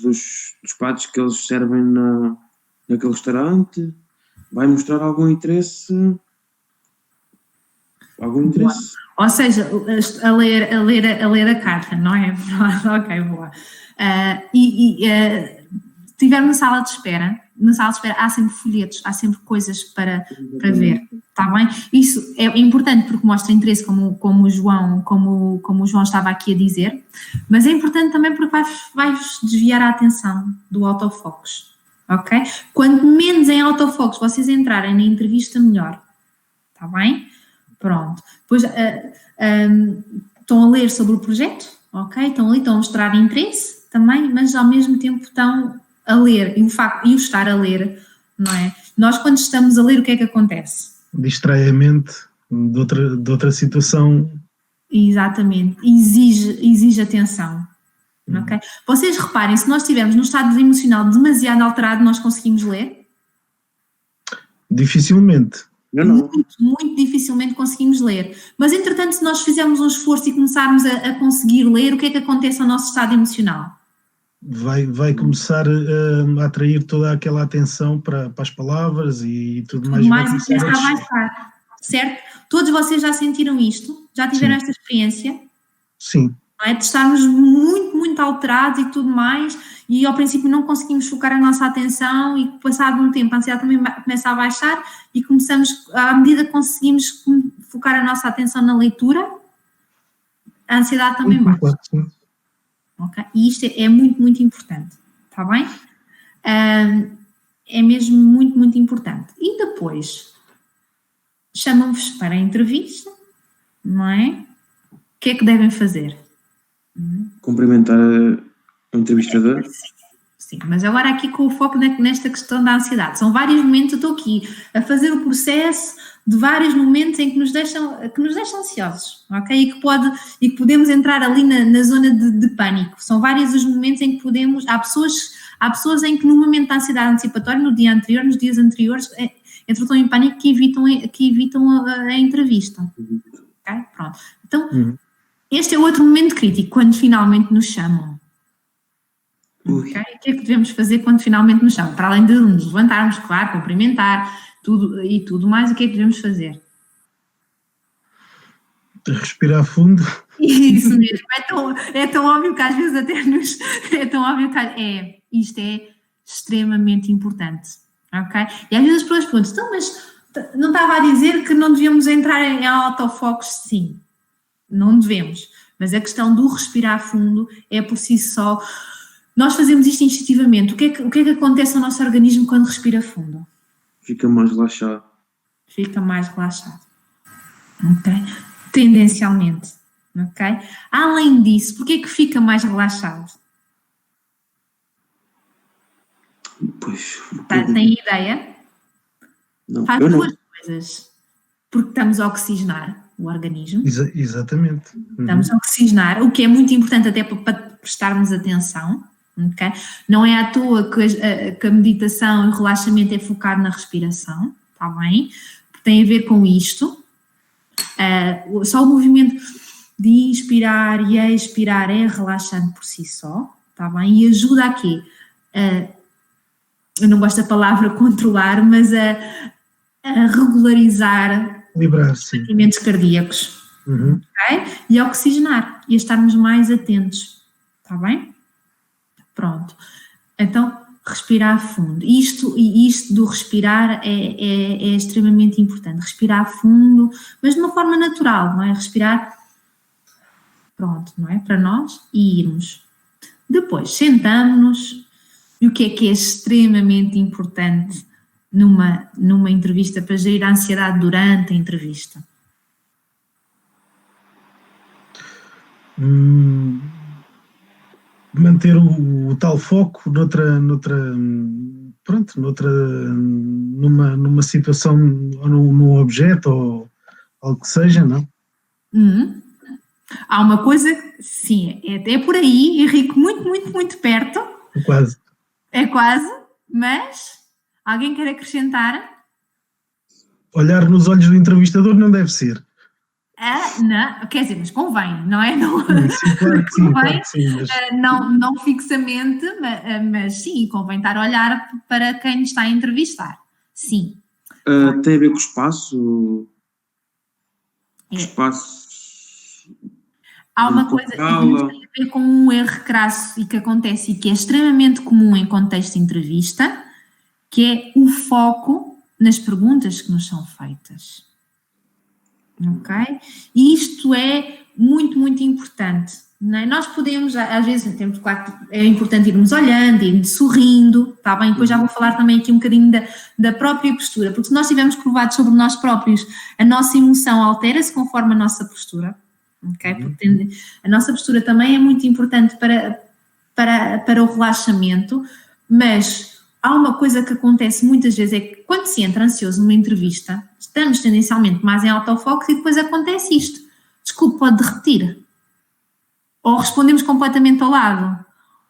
dos pratos que eles servem naquele restaurante, vai mostrar algum interesse. Ou seja, a ler a carta, não é? Ok, boa. Se estivermos na sala de espera há sempre folhetos, há sempre coisas para ver, está bem? Isso é importante porque mostra interesse, como o João estava aqui a dizer, mas é importante também porque vai-vos desviar a atenção do autofocus, ok? Quanto menos em autofocus vocês entrarem na entrevista, melhor, está bem? Pronto. Depois estão a ler sobre o projeto, ok? Estão a mostrar interesse também, mas ao mesmo tempo estão a ler, e o estar a ler, não é? Nós quando estamos a ler, o que é que acontece? Distrai a mente de outra situação. Exatamente, exige atenção, ok? Vocês reparem, se nós estivermos num estado emocional demasiado alterado, nós conseguimos ler? Dificilmente. Muito dificilmente conseguimos ler. Mas, entretanto, se nós fizermos um esforço e começarmos a conseguir ler, o que é que acontece ao nosso estado emocional? Vai começar a atrair toda aquela atenção para as palavras e tudo mais. Vai começar a baixar, certo? Todos vocês já sentiram isto? Já tiveram esta experiência? Sim. Não é? De estarmos muito, muito alterados e tudo mais, e ao princípio não conseguimos focar a nossa atenção, e passado um tempo a ansiedade também começa a baixar e começamos, à medida que conseguimos focar a nossa atenção na leitura, a ansiedade também baixa. Okay? E isto é muito, muito importante, está bem? É mesmo muito, muito importante. E depois, chamam-vos para a entrevista, não é? O que é que devem fazer? Cumprimentar o entrevistador. Sim, mas agora aqui com o foco nesta questão da ansiedade. São vários momentos, eu estou aqui a fazer o processo de vários momentos em que nos deixam ansiosos, ok? E que podemos entrar ali na zona de pânico. São vários os momentos em que podemos... Há pessoas em que no momento da ansiedade antecipatória, no dia anterior, nos dias anteriores, entram em pânico que evitam a entrevista. Ok? Pronto. Então, Este é outro momento crítico, quando finalmente nos chamam. Okay? O que é que devemos fazer quando finalmente nos chamam? Para além de nos levantarmos, claro, cumprimentar e tudo mais, o que é que devemos fazer? Respirar fundo. Isso mesmo, é tão óbvio que às vezes até nos... É tão óbvio que isto é extremamente importante, ok? E às vezes as pessoas perguntam, então, mas não estava a dizer que não devíamos entrar em autofocos? Sim, não devemos, mas a questão do respirar fundo é por si só. Nós fazemos isto instintivamente. O que é que acontece ao nosso organismo quando respira fundo? Fica mais relaxado. Fica mais relaxado, ok? Tendencialmente, ok? Além disso, porquê é que fica mais relaxado? Pois. Tem ideia? Não, Faz eu não. duas coisas. Porque estamos a oxigenar o organismo. Exatamente. Estamos a oxigenar, o que é muito importante até para prestarmos atenção. Okay? Não é à toa que a meditação e o relaxamento é focado na respiração, está bem? Porque tem a ver com isto. Só o movimento de inspirar e expirar é relaxante por si só, está bem? E ajuda a quê? Eu não gosto da palavra controlar, mas a regularizar os batimentos cardíacos, okay? E a oxigenar, e a estarmos mais atentos, está bem? Pronto, então respirar fundo, isto do respirar é extremamente importante, respirar fundo, mas de uma forma natural, não é? Respirar, pronto, não é? Para nós e irmos. Depois sentamos-nos, e o que é extremamente importante numa entrevista para gerir a ansiedade durante a entrevista? Manter o tal foco numa situação ou num objeto ou algo que seja, não? Há uma coisa, sim, é por aí, Henrique, muito, muito, muito perto. Quase. É quase, mas alguém quer acrescentar? Olhar nos olhos do entrevistador não deve ser. Não, quer dizer, mas convém, não é? Não, sim, claro que sim, convém, claro que sim, mas... não fixamente, mas sim, convém estar a olhar para quem está a entrevistar, sim. Tem a ver com o espaço? Espaço... Há uma coisa que tem a ver com um erro crasso e que acontece e que é extremamente comum em contexto de entrevista, que é o foco nas perguntas que nos são feitas. Ok? E isto é muito, muito importante. Não é? Nós podemos, às vezes, claro, é importante irmos olhando, irmos sorrindo, está bem? Depois já vou falar também aqui um bocadinho da própria postura, porque se nós estivermos curvados sobre nós próprios, a nossa emoção altera-se conforme a nossa postura. Okay? Porque a nossa postura também é muito importante para o relaxamento, mas há uma coisa que acontece muitas vezes, é que quando se entra ansioso numa entrevista, estamos tendencialmente mais em autofoco e depois acontece isto. Desculpe, pode repetir? Ou respondemos completamente ao lado?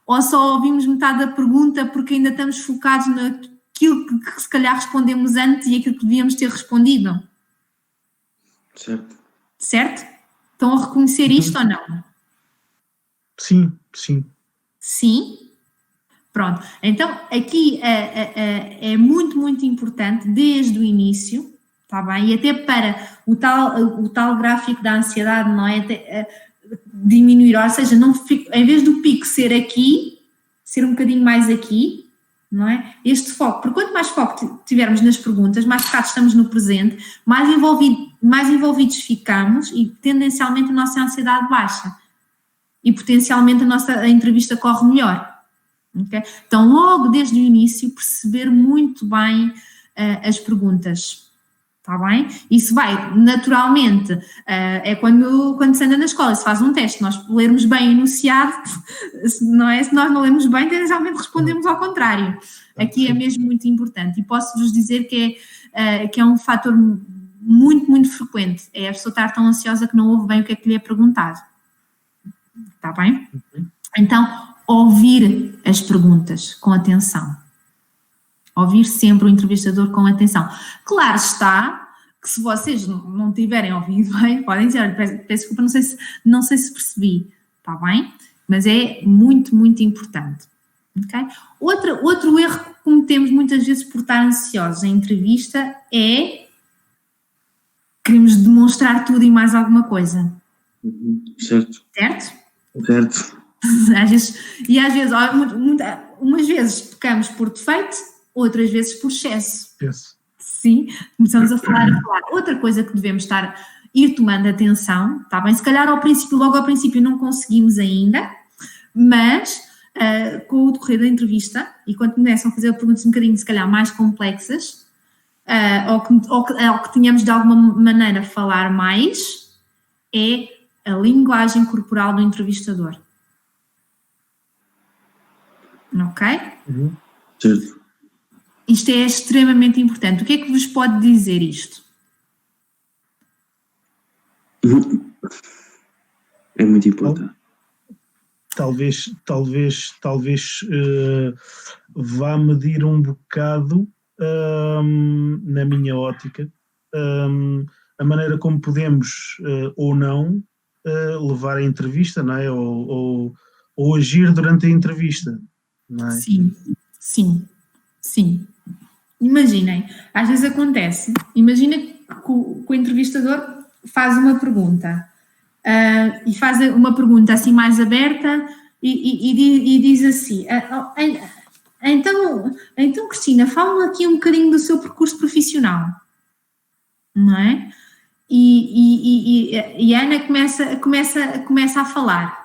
Ou só ouvimos metade da pergunta porque ainda estamos focados naquilo que se calhar respondemos antes e aquilo que devíamos ter respondido? Certo? Estão a reconhecer isto ou não? Sim. Sim? Pronto. Então, aqui é muito, muito importante, desde o início, está bem? E até para o tal gráfico da ansiedade, não é? Diminuir, ou seja, em vez do pico ser aqui, ser um bocadinho mais aqui, não é? Este foco, porque quanto mais foco tivermos nas perguntas, mais focados estamos no presente, mais envolvidos ficamos e tendencialmente a nossa ansiedade baixa e potencialmente a entrevista corre melhor. Okay? Então logo desde o início perceber muito bem as perguntas, está bem? Isso vai naturalmente, é quando se anda na escola, se faz um teste, nós lermos bem o enunciado, não é? Se nós não lemos bem, tendencialmente respondemos ao contrário. Aqui é mesmo muito importante e posso-vos dizer que é um fator muito, muito frequente, é a pessoa estar tão ansiosa que não ouve bem o que é que lhe é perguntado. Está bem? Então, ouvir as perguntas com atenção. Ouvir sempre o entrevistador com atenção. Claro está que que se vocês não tiverem ouvido bem, podem dizer, olha, peço desculpa, não sei se percebi, está bem? Mas é muito, muito importante. Okay? Outro erro que cometemos muitas vezes por estar ansiosos em entrevista é queremos demonstrar tudo e mais alguma coisa. Certo. Certo? Certo. Às vezes, umas vezes pecamos por defeito, outras vezes por excesso. Yes. Sim, começamos a falar. Outra coisa que devemos ir tomando atenção, está bem? Se calhar logo ao princípio não conseguimos ainda, mas com o decorrer da entrevista e quando começam a fazer perguntas um bocadinho, se calhar, mais complexas, ou que tenhamos de alguma maneira falar mais, é a linguagem corporal do entrevistador. Ok? Certo. Isto é extremamente importante. O que é que vos pode dizer isto? É muito importante. Talvez vá medir um bocado, na minha ótica, a maneira como podemos ou não levar a entrevista, não é? Ou agir durante a entrevista, não é? Sim. Imaginem, às vezes acontece, imagina que o entrevistador faz uma pergunta e faz uma pergunta assim mais aberta e diz assim, então Cristina, fala-me aqui um bocadinho do seu percurso profissional, não é? E a Ana começa a falar.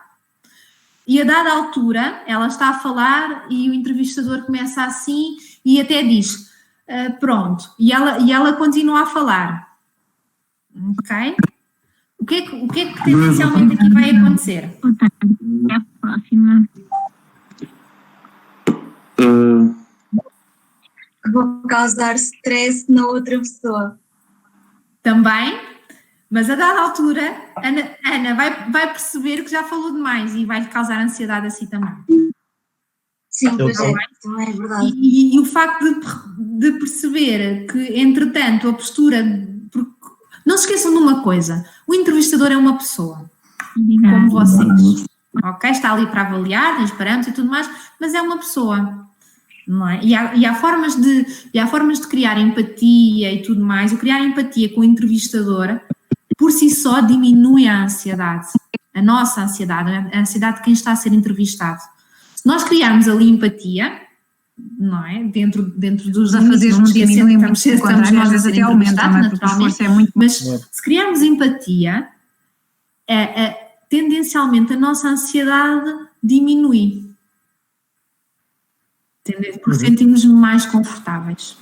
E a dada altura, ela está a falar e o entrevistador começa assim e até diz, pronto, e ela continua a falar. Ok? O que é que tendencialmente aqui vai acontecer? A próxima. Vou causar stress na outra pessoa. Também, mas a dada altura, Ana vai perceber que já falou demais e vai causar ansiedade assim também. Sim, pois é, também é verdade. E o facto de perceber que, entretanto, a postura... Não se esqueçam de uma coisa, o entrevistador é uma pessoa, como vocês, ok? Está ali para avaliar, tem os parâmetros e tudo mais, mas é uma pessoa, não é? E há formas de criar empatia e tudo mais. O criar empatia com o entrevistador, por si só, diminui a ansiedade, a nossa ansiedade, a ansiedade de quem está a ser entrevistado. Se nós criarmos ali empatia, não é? Dentro dos afazeres não diminuem muito, estamos nós a ser entrevistados, naturalmente, é muito... mas se criarmos empatia, tendencialmente a nossa ansiedade diminui. Porque sentimos mais confortáveis.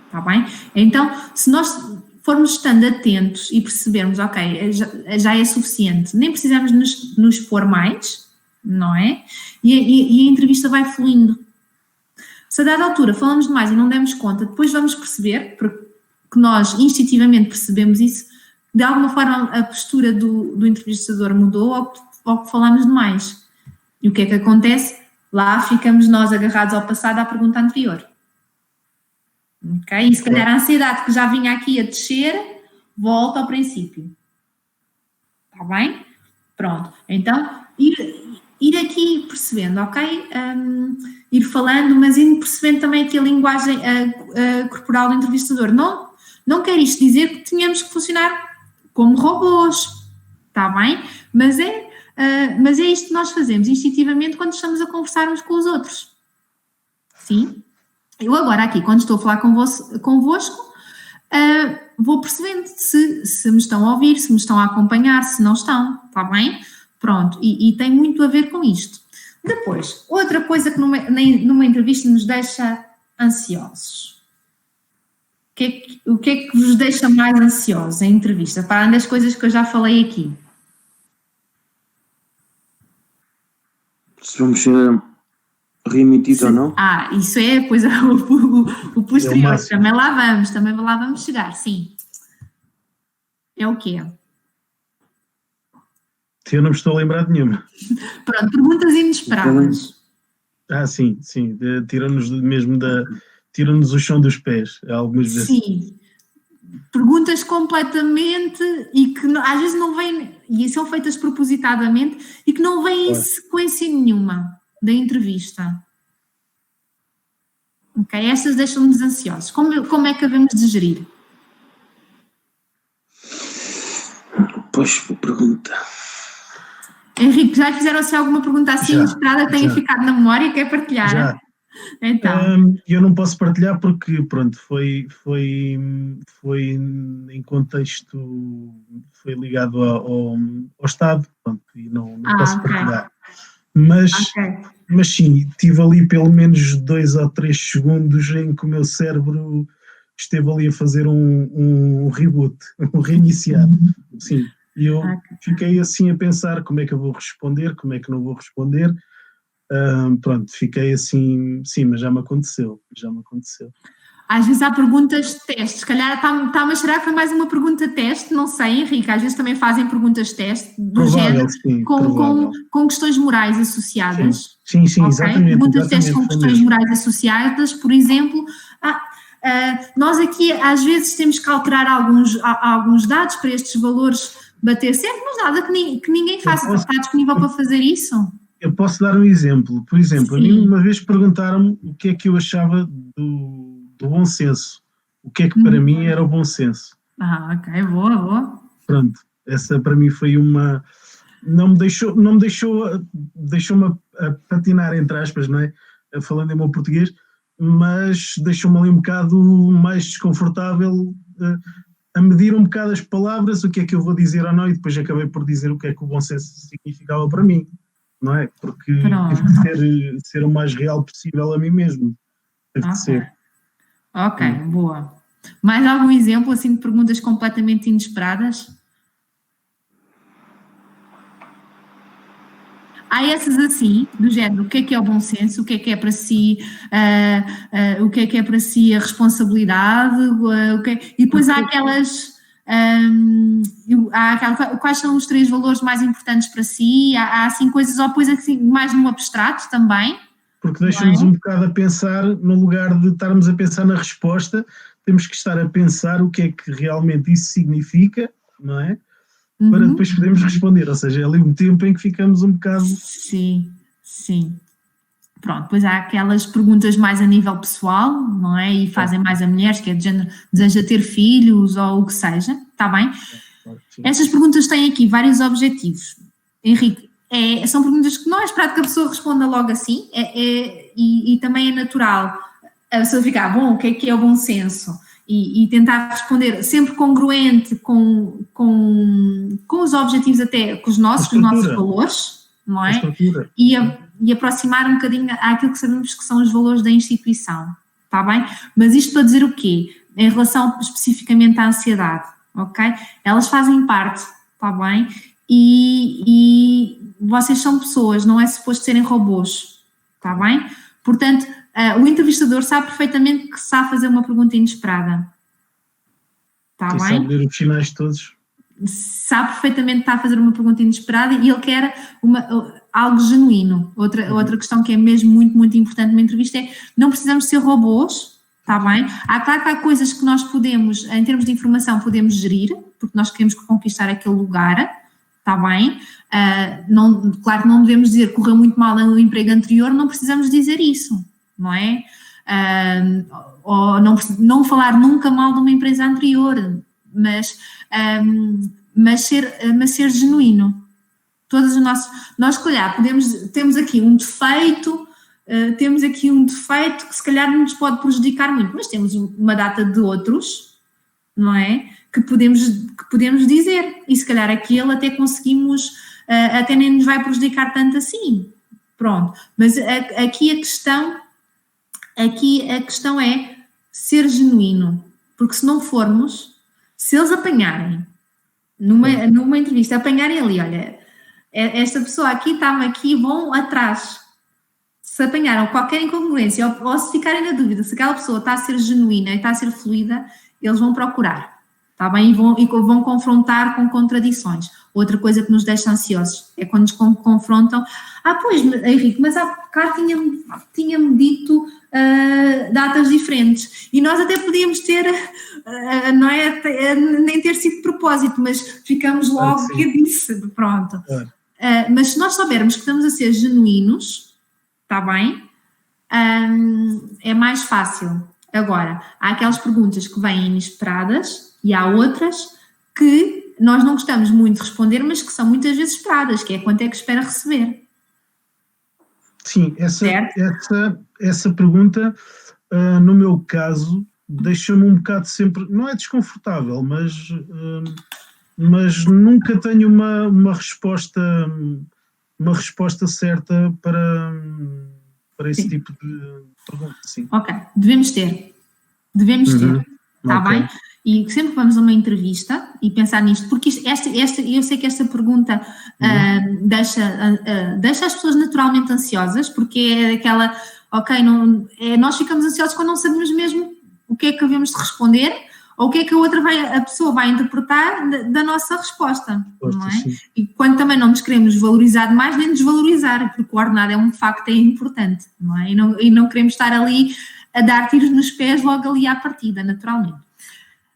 Está bem? Então, se nós formos estando atentos e percebermos, ok, já é suficiente, nem precisamos nos expor mais, não é? E a entrevista vai fluindo. Se a dada altura falamos demais e não demos conta, depois vamos perceber, porque nós instintivamente percebemos isso, de alguma forma a postura do entrevistador mudou ou que falamos demais. E o que é que acontece? Lá ficamos nós agarrados ao passado à pergunta anterior. Ok? E se calhar a ansiedade que já vinha aqui a descer, volta ao princípio. Está bem? Pronto. Então, ir aqui percebendo, ok? Ir falando, mas ir percebendo também aqui a linguagem corporal do entrevistador. Não quer isto dizer que tenhamos que funcionar como robôs, está bem? Mas é isto que nós fazemos instintivamente quando estamos a conversar uns com os outros. Sim? Eu agora aqui, quando estou a falar convosco, vou percebendo se me estão a ouvir, se me estão a acompanhar, se não estão, está bem? Pronto, e tem muito a ver com isto. Depois, outra coisa que numa entrevista nos deixa ansiosos. O que é que vos deixa mais ansiosos em entrevista? Para além das coisas que eu já falei aqui. Se vamos ser reemitidos ou não? Isso é, pois é, o posterior. Também lá vamos chegar, sim. É o quê? Eu não me estou a lembrar de nenhuma. Pronto, perguntas inesperadas. Sim. Tiram-nos mesmo tiram-nos o chão dos pés, algumas vezes. Sim. perguntas completamente e que às vezes não vêm, e são feitas propositadamente, e que não vêm em sequência nenhuma da entrevista. Ok? Estas deixam-nos ansiosos. Como é que havemos de gerir? Pois, boa pergunta. Henrique, já fizeram-se alguma pergunta assim inesperada que tenha ficado na memória e quer partilhar? Já. Então. Eu não posso partilhar porque, pronto, foi em contexto, foi ligado ao Estado, pronto, e não posso partilhar. Mas sim, tive ali pelo menos 2 ou 3 segundos em que o meu cérebro esteve ali a fazer um reboot, um reiniciar. Sim, e eu fiquei assim a pensar como é que eu vou responder, como é que não vou responder. Pronto, fiquei assim, sim, mas já me aconteceu. Às vezes há perguntas de teste, se calhar está-me a cheirar que foi mais uma pergunta teste, não sei, Henrique, às vezes também fazem perguntas teste do género, sim, com questões morais associadas. Sim, okay? Exatamente. Perguntas de teste com questões morais associadas, por exemplo, nós aqui às vezes temos que alterar alguns dados para estes valores bater sempre, mas nada que ninguém faça, está disponível para fazer isso? Eu posso dar um exemplo. Por exemplo, a mim uma vez perguntaram-me o que é que eu achava do bom senso. O que é que para mim era o bom senso. Ok, boa. Pronto, essa para mim foi uma... deixou-me a patinar, entre aspas, não é? Falando em meu português, mas deixou-me ali um bocado mais desconfortável a medir um bocado as palavras, o que é que eu vou dizer ou não, e depois acabei por dizer o que é que o bom senso significava para mim. Não é? Porque tive que ser o mais real possível a mim mesmo. Teve que ser. Ok, boa. Mais algum exemplo assim de perguntas completamente inesperadas? Há essas assim, do género, o que é o bom senso, o que é para si, o que é para si a responsabilidade, e depois há aquelas... quais são os 3 valores mais importantes para si? Há assim coisas, ou depois assim, mais no abstrato também? Porque deixa-nos um bocado a pensar, no lugar de estarmos a pensar na resposta, temos que estar a pensar o que é que realmente isso significa, não é? Para depois podermos responder, ou seja, é ali um tempo em que ficamos um bocado... Sim. Pronto, depois há aquelas perguntas mais a nível pessoal, não é? E fazem mais a mulheres, que é de género, deseja ter filhos ou o que seja, está bem? Estas perguntas têm aqui vários objetivos. Henrique, são perguntas que não é esperado que a pessoa responda logo assim, e também é natural a pessoa ficar, bom, o que é o bom senso? E tentar responder sempre congruente com os objetivos, até com os nossos valores, não é? E aproximar um bocadinho àquilo que sabemos que são os valores da instituição, está bem? Mas isto para dizer o quê? Em relação especificamente à ansiedade, ok? Elas fazem parte, está bem? E vocês são pessoas, não é suposto serem robôs, está bem? Portanto, o entrevistador sabe perfeitamente que sabe fazer uma pergunta inesperada. Está bem? Sabe ler os sinais todos. Sabe perfeitamente que está a fazer uma pergunta inesperada e ele quer algo genuíno. Outra questão que é mesmo muito, muito importante numa entrevista é não precisamos ser robôs, está bem? Claro que há coisas que nós podemos, em termos de informação, podemos gerir, porque nós queremos conquistar aquele lugar, está bem? Claro que não devemos dizer que correu muito mal no emprego anterior, não precisamos dizer isso, não é? Ou não falar nunca mal de uma empresa anterior, mas ser genuíno. Todas as nossas... Nós, se calhar, temos aqui um defeito, que se calhar não nos pode prejudicar muito, mas temos uma data de outros, não é? Que podemos dizer, e se calhar aquele até conseguimos, até nem nos vai prejudicar tanto assim. Pronto, mas aqui a questão é ser genuíno, porque se não formos, se eles apanharem numa entrevista, apanharem ali, olha, esta pessoa aqui está-me aqui, vão atrás. Se apanharam qualquer incongruência ou se ficarem na dúvida se aquela pessoa está a ser genuína e está a ser fluida, eles vão procurar. Está bem? E vão confrontar com contradições. Outra coisa que nos deixa ansiosos é quando nos confrontam. Pois, Henrique, mas há bocado tinha-me dito datas diferentes. E nós até podíamos ter, não é, nem ter sido de propósito, mas ficamos logo que disse, pronto. Mas se nós soubermos que estamos a ser genuínos, está bem? É mais fácil. Agora, há aquelas perguntas que vêm inesperadas e há outras que nós não gostamos muito de responder, mas que são muitas vezes esperadas, que é quanto é que espera receber. Sim, essa pergunta, no meu caso, deixa-me um bocado sempre, não é desconfortável, mas nunca tenho uma resposta certa para esse tipo de pergunta. Sim. Ok, devemos ter, está bem? E sempre que vamos a uma entrevista e pensar nisto, porque eu sei que esta pergunta deixa as pessoas naturalmente ansiosas, porque é aquela, nós ficamos ansiosos quando não sabemos mesmo o que é que havemos de responder ou o que é que a pessoa vai interpretar da nossa resposta, não é? Sim. E quando também não nos queremos valorizar demais, nem desvalorizar, porque o ordenado é um facto, é importante, não é? E não queremos estar ali a dar tiros nos pés logo ali à partida, naturalmente.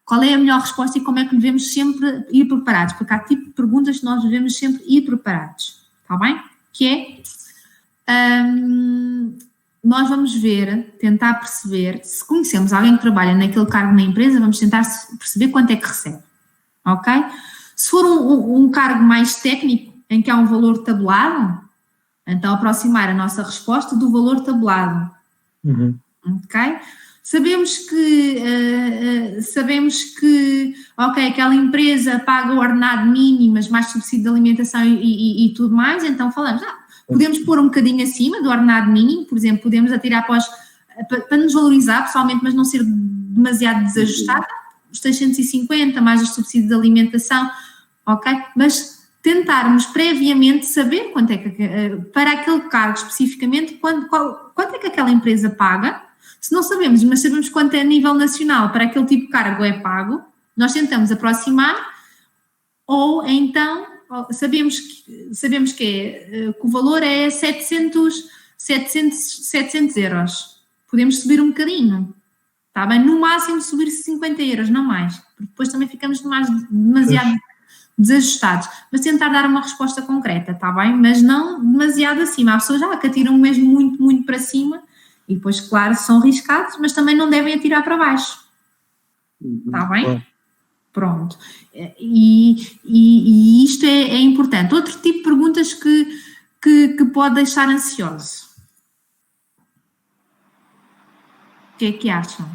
Qual é a melhor resposta e como é que devemos sempre ir preparados? Porque há tipo de perguntas que nós devemos sempre ir preparados, está bem? Que é, nós vamos tentar perceber, se conhecemos alguém que trabalha naquele cargo na empresa, vamos tentar perceber quanto é que recebe, ok? Se for um cargo mais técnico, em que há um valor tabulado, então aproximar a nossa resposta do valor tabulado, ok? Sabemos que, aquela empresa paga o ordenado mínimo, mas mais subsídio de alimentação e tudo mais, então falamos, podemos pôr um bocadinho acima do ordenado mínimo, por exemplo, podemos atirar para nos valorizar pessoalmente, mas não ser demasiado desajustado, os 650 mais os subsídios de alimentação, ok? Mas tentarmos previamente saber quanto é que, para aquele cargo especificamente, quanto é que aquela empresa paga. Se não sabemos, mas sabemos quanto é a nível nacional para aquele tipo de cargo é pago, nós tentamos aproximar, ou então sabemos que o valor é 700 euros. Podemos subir um bocadinho, está bem? No máximo subir 50 euros, não mais, porque depois também ficamos demasiado desajustados. Mas tentar dar uma resposta concreta, está bem? Mas não demasiado acima. Há pessoas que atiram mesmo muito, muito para cima. E depois, claro, são riscados, mas também não devem atirar para baixo. Está bem? Pronto. E isto é importante. Outro tipo de perguntas que pode deixar ansioso. O que é que acham?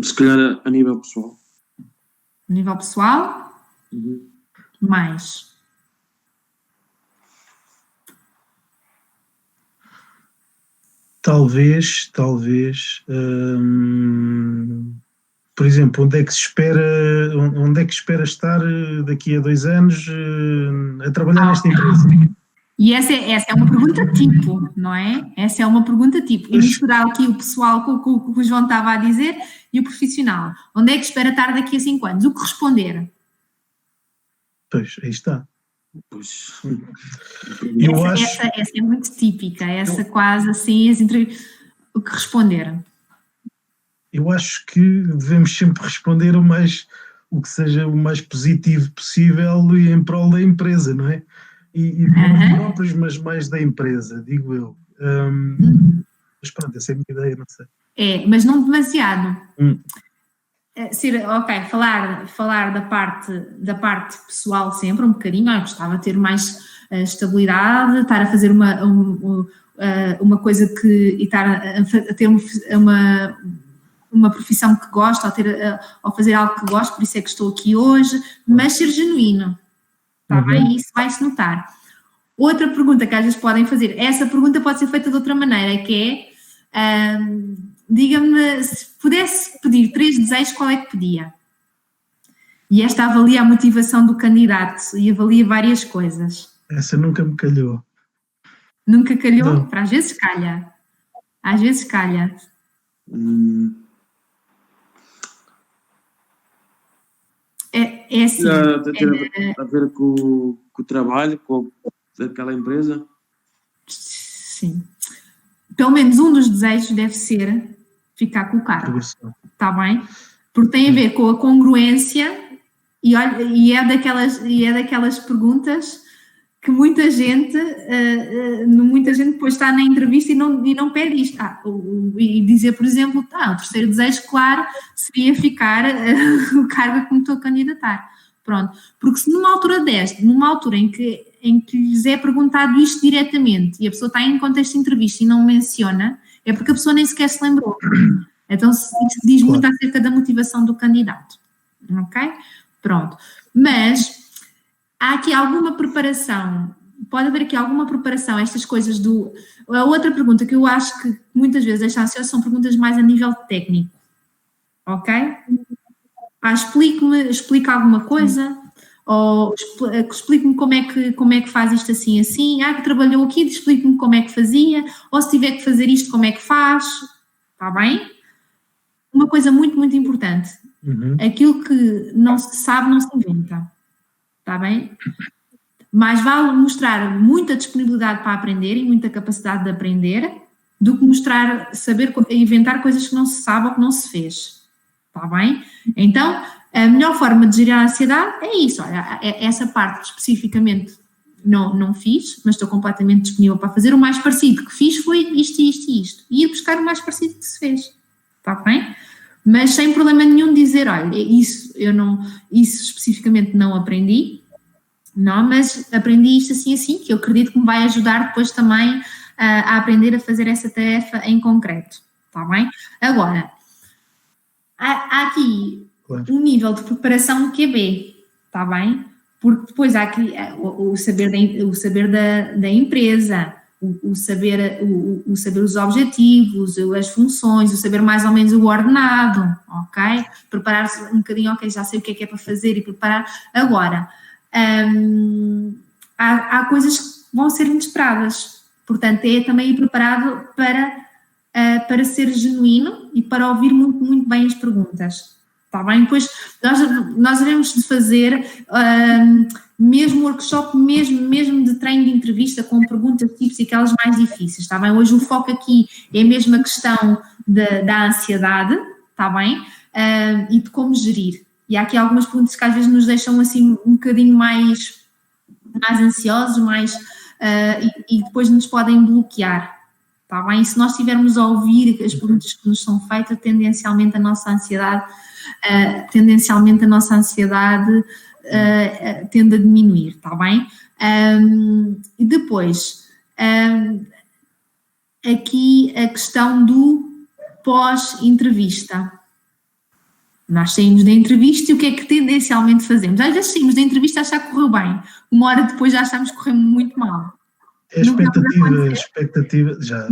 Se calhar a nível pessoal. A nível pessoal? Mais. Talvez, por exemplo, onde é que espera estar daqui a 2 anos a trabalhar nesta empresa? E essa é uma pergunta tipo, não é? Essa é uma pergunta tipo. E misturar aqui o pessoal com o que o João estava a dizer e o profissional. Onde é que espera estar daqui a 5 anos? O que responder? Pois, aí está. Pois. Essa é muito típica, quase assim, o que responder. Eu acho que devemos sempre responder o que seja o mais positivo possível e em prol da empresa, não é? E de nós próprios, mas mais da empresa, digo eu. Mas pronto, essa é a minha ideia, não sei. Mas não demasiado. Falar da parte pessoal sempre, um bocadinho, gostava de ter mais estabilidade, estar a fazer uma coisa e estar a ter uma profissão que gosto, ou fazer algo que gosto, por isso é que estou aqui hoje, mas ser genuíno, está bem? Isso vai-se notar. Outra pergunta que às vezes podem fazer, essa pergunta pode ser feita de outra maneira, que é... diga-me, se pudesse pedir 3 desejos, qual é que pedia? E esta avalia a motivação do candidato e avalia várias coisas. Essa nunca me calhou. Nunca calhou? Não. Às vezes calha. Às vezes calha. É assim. Tem a ver com o trabalho, com aquela empresa? Sim. Pelo menos um dos desejos deve ser ficar com o cargo. Está bem? Porque tem a ver com a congruência e é daquelas perguntas que muita gente depois está na entrevista e não pede isto. E dizer, por exemplo, o terceiro desejo, claro, seria ficar o cargo a que me estou a candidatar. Pronto. Porque se numa altura em que lhes é perguntado isto diretamente e a pessoa está em contexto de entrevista e não menciona, é porque a pessoa nem sequer se lembrou. Então, isso diz muito acerca da motivação do candidato. Ok? Pronto. Mas há aqui alguma preparação, pode haver aqui alguma preparação, estas coisas A outra pergunta que eu acho que muitas vezes deixa ansiosa são perguntas mais a nível técnico. Ok? Explica alguma coisa, ou explique-me como é que faz isto assim, que trabalhou aqui, explique-me como é que fazia, ou se tiver que fazer isto, como é que faz, está bem? Uma coisa muito, muito importante, aquilo que não se sabe, não se inventa, está bem? Mais vale mostrar muita disponibilidade para aprender e muita capacidade de aprender, do que saber inventar coisas que não se sabe ou que não se fez. Está bem? Então, a melhor forma de gerir a ansiedade é isso. Olha, essa parte especificamente não fiz, mas estou completamente disponível para fazer. O mais parecido que fiz foi isto, isto e isto. E ir buscar o mais parecido que se fez. Está bem? Mas sem problema nenhum dizer, olha, isso especificamente não aprendi, mas aprendi isto assim, que eu acredito que me vai ajudar depois também a aprender a fazer essa tarefa em concreto. Está bem? Agora, há aqui um nível de preparação que é B, está bem? Porque depois há aqui o saber da empresa, o saber os objetivos, as funções, o saber mais ou menos o ordenado, ok? Preparar-se um bocadinho, ok, já sei o que é para fazer e preparar. Agora, há coisas que vão ser inesperadas, portanto é também ir preparado para ser genuíno e para ouvir muito, muito bem as perguntas, está bem? Depois nós devemos de fazer mesmo workshop, mesmo de treino de entrevista com perguntas tipos e aquelas mais difíceis, está bem? Hoje o foco aqui é mesmo a questão da ansiedade, está bem? E de como gerir. E há aqui algumas perguntas que às vezes nos deixam assim um bocadinho mais ansiosos, e depois nos podem bloquear. Está bem? E se nós estivermos a ouvir as perguntas que nos são feitas, tendencialmente a nossa ansiedade tende a diminuir, está bem? E depois, aqui a questão do pós-entrevista. Nós saímos da entrevista e o que é que tendencialmente fazemos? Às vezes saímos da entrevista a achar que correu bem, uma hora depois já achamos que correu muito mal. A expectativa, já,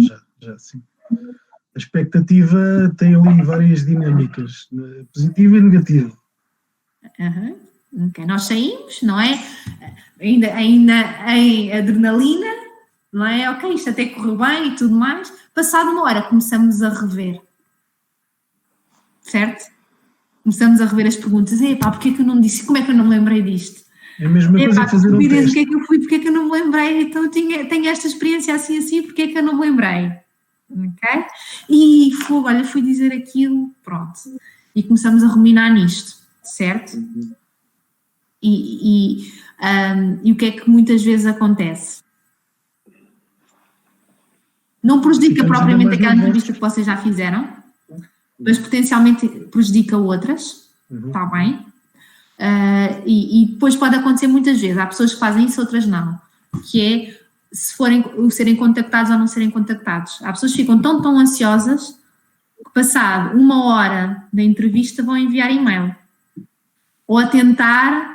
sim. A expectativa tem ali várias dinâmicas, positiva e negativa. Okay. Nós saímos, não é? Ainda em adrenalina, não é? Ok, isto até correu bem e tudo mais. Passado uma hora começamos a rever. Certo? Começamos a rever as perguntas. Porquê é que eu não disse? Como é que eu não me lembrei disto? É a mesma coisa que fazer um teste. Porquê é que eu fui? Porquê é que eu não me lembrei? Então tenho esta experiência assim, porquê é que eu não me lembrei? Ok? E fui dizer aquilo, pronto. E começamos a ruminar nisto, certo? E o que é que muitas vezes acontece? Não prejudica propriamente aquela entrevista que vocês já fizeram, mas potencialmente prejudica outras, está bem? E depois pode acontecer muitas vezes, há pessoas que fazem isso, outras não, que é serem contactados ou não serem contactados. Há pessoas que ficam tão ansiosas que passado uma hora da entrevista vão enviar e-mail ou a tentar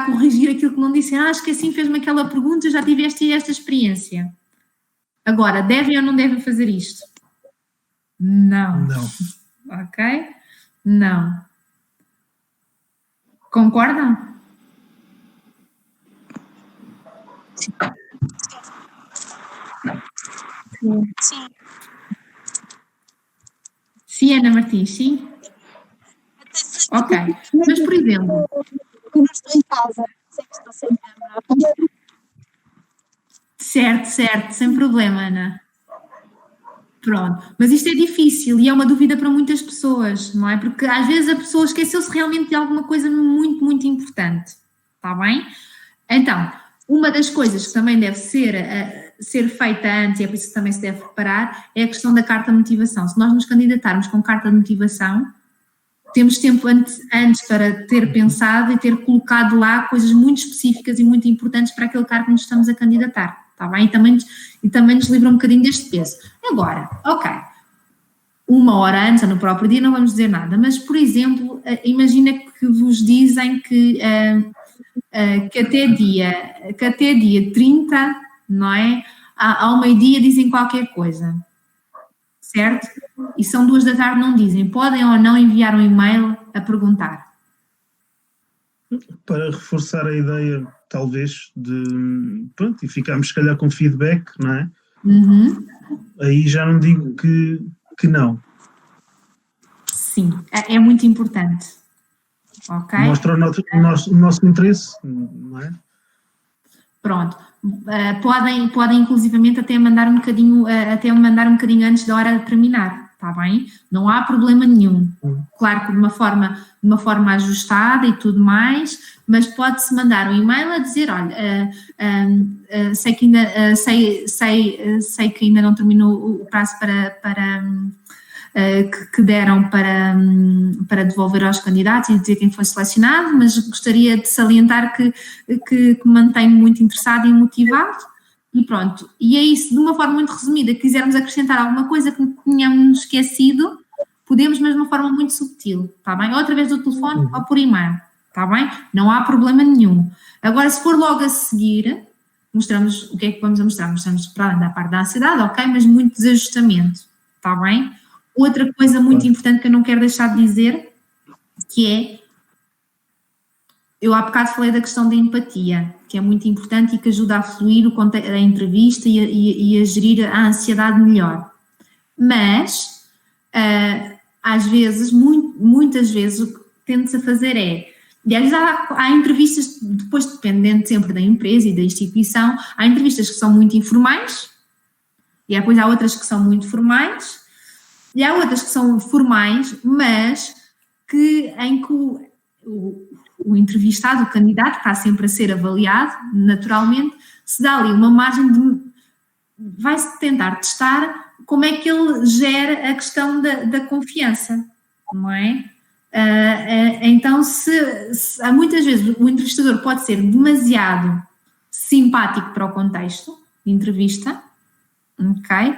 corrigir aquilo que não disseram. Esqueci, fez-me aquela pergunta, já tive esta experiência. Agora, devem ou não devem fazer isto? Não. Ok? Não. Concordam? Sim. Sim, Ana Martins, sim? Ok, mas por exemplo... Eu não estou em casa, sei que estou sem câmera. Certo, sem problema, Ana. Pronto, mas isto é difícil e é uma dúvida para muitas pessoas, não é? Porque às vezes a pessoa esqueceu-se realmente de alguma coisa muito, muito importante, está bem? Então, uma das coisas que também deve ser feita antes, e é por isso que também se deve preparar, é a questão da carta de motivação. Se nós nos candidatarmos com carta de motivação, temos tempo antes para ter pensado e ter colocado lá coisas muito específicas e muito importantes para aquele cargo que nos estamos a candidatar, está bem? E também nos livra um bocadinho deste peso. Agora, ok, 1 hora antes, ou no próprio dia, não vamos dizer nada, mas, por exemplo, imagina que vos dizem que até dia 30, não é? Ao meio-dia dizem qualquer coisa, certo? E são 2 da tarde, não dizem. Podem ou não enviar um e-mail a perguntar? Para reforçar a ideia, talvez, pronto, e ficarmos se calhar com feedback, não é? Uhum. Aí já não digo que não. Sim, é muito importante. Ok? Mostra o nosso interesse, não é? Pronto. Podem inclusivamente até mandar um bocadinho antes da hora de terminar, está bem? Não há problema nenhum. Claro que de uma forma ajustada e tudo mais, mas pode-se mandar um e-mail a dizer, olha, sei que ainda não terminou o prazo que deram para devolver aos candidatos e dizer quem foi selecionado, mas gostaria de salientar que me mantenho muito interessado e motivado, e pronto. E é isso, de uma forma muito resumida. Quisermos acrescentar alguma coisa que tenhamos esquecido, podemos, mas de uma forma muito subtil, está bem? Ou através do telefone ou por e-mail, está bem? Não há problema nenhum. Agora, se for logo a seguir, mostramos o que é que vamos a mostrar. Mostramos para além da parte da ansiedade, ok, mas muito desajustamento, está bem? Outra coisa muito importante que eu não quero deixar de dizer, que é, eu há bocado falei da questão da empatia, que é muito importante e que ajuda a fluir a entrevista e a gerir a ansiedade melhor. Mas, às vezes, muitas vezes, o que tende-se a fazer é, e às vezes há entrevistas, depois dependendo sempre da empresa e da instituição, há entrevistas que são muito informais, e depois há outras que são muito formais, e há outras que são formais, mas em que o entrevistado, o candidato, que está sempre a ser avaliado, naturalmente, se dá ali uma margem de... vai-se tentar testar como é que ele gera a questão da confiança, não é? Então, muitas vezes o entrevistador pode ser demasiado simpático para o contexto de entrevista, ok?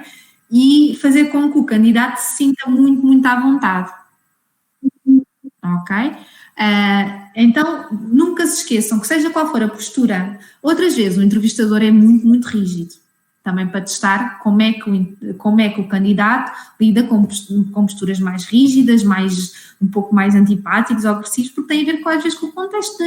E fazer com que o candidato se sinta muito, muito à vontade. Ok? Então, nunca se esqueçam que seja qual for a postura, outras vezes o entrevistador é muito, muito rígido, também para testar como é que o candidato lida com posturas mais rígidas, um pouco mais antipáticos ou agressivos, porque tem a ver às vezes com o contexto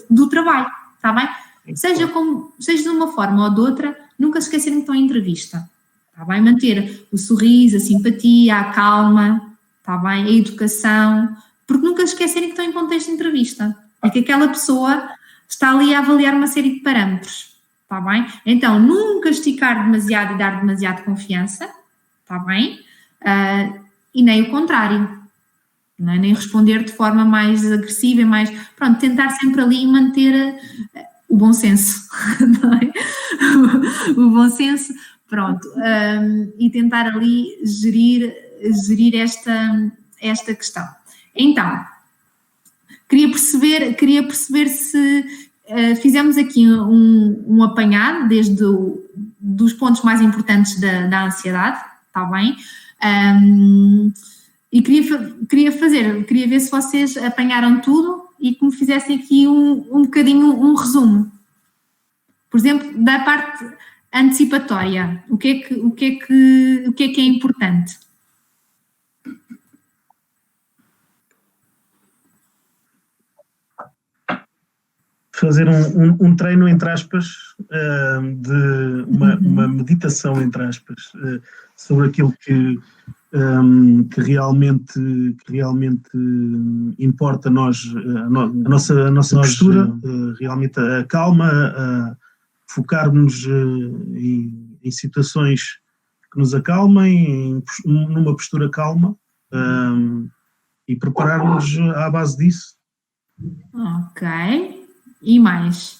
do trabalho, está bem? Seja de uma forma ou de outra, nunca se esquecerem que estão em entrevista. Está bem? Manter o sorriso, a simpatia, a calma, está bem? A educação, porque nunca esquecerem que estão em contexto de entrevista e que aquela pessoa está ali a avaliar uma série de parâmetros, está bem? Então, nunca esticar demasiado e dar demasiado confiança, está bem? E nem o contrário, não é? Nem responder de forma mais agressiva, pronto, tentar sempre ali manter o bom senso, não é? O bom senso. Pronto, e tentar ali gerir esta questão. Então, queria perceber se fizemos aqui um apanhado dos pontos mais importantes da ansiedade, está bem? E queria ver se vocês apanharam tudo e que me fizessem aqui um bocadinho um resumo. Por exemplo, da parte antecipatória, o que é importante? Fazer um treino, entre aspas, de uma meditação, entre aspas, sobre aquilo que que realmente importa a nossa postura, realmente a calma, a focarmos em situações que nos acalmem, numa postura calma, e prepararmos à base disso. Ok. E mais?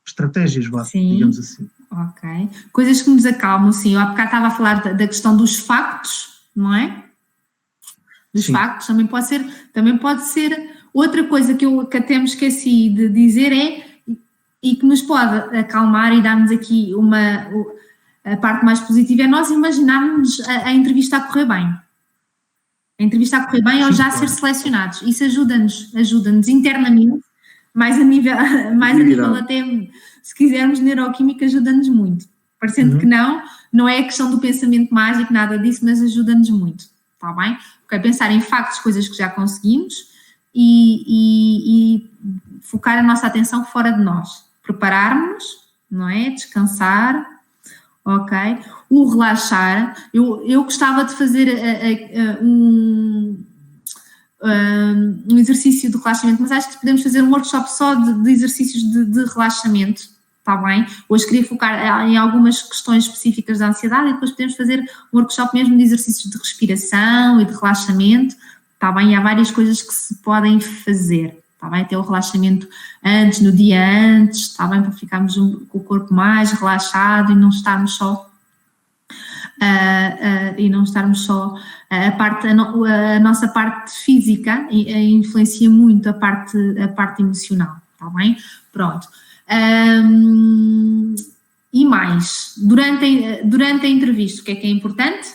Estratégias, digamos assim. Ok. Coisas que nos acalmam, sim. Eu há bocado estava a falar da questão dos factos, não é? Dos factos, também pode ser outra coisa que eu até me esqueci de dizer e que nos pode acalmar e dar-nos aqui a parte mais positiva, é nós imaginarmos a entrevista a correr bem. A entrevista a correr bem ou já ser selecionados. Isso ajuda-nos internamente, mais a nível até, se quisermos, neuroquímica ajuda-nos muito. Parecendo que não é a questão do pensamento mágico, nada disso, mas ajuda-nos muito, está bem? Porque pensar em factos, coisas que já conseguimos e focar a nossa atenção fora de nós. Prepararmos-nos, não é? Descansar, ok? O relaxar. Eu gostava de fazer um exercício de relaxamento, mas acho que podemos fazer um workshop só de exercícios de relaxamento, está bem? Hoje queria focar em algumas questões específicas da ansiedade e depois podemos fazer um workshop mesmo de exercícios de respiração e de relaxamento, está bem? E há várias coisas que se podem fazer, está bem? Até o relaxamento antes, no dia antes, está bem? Para ficarmos com o corpo mais relaxado e não estarmos só a nossa parte física influencia muito a parte emocional, está bem? Pronto. E mais, durante a entrevista, o que é importante?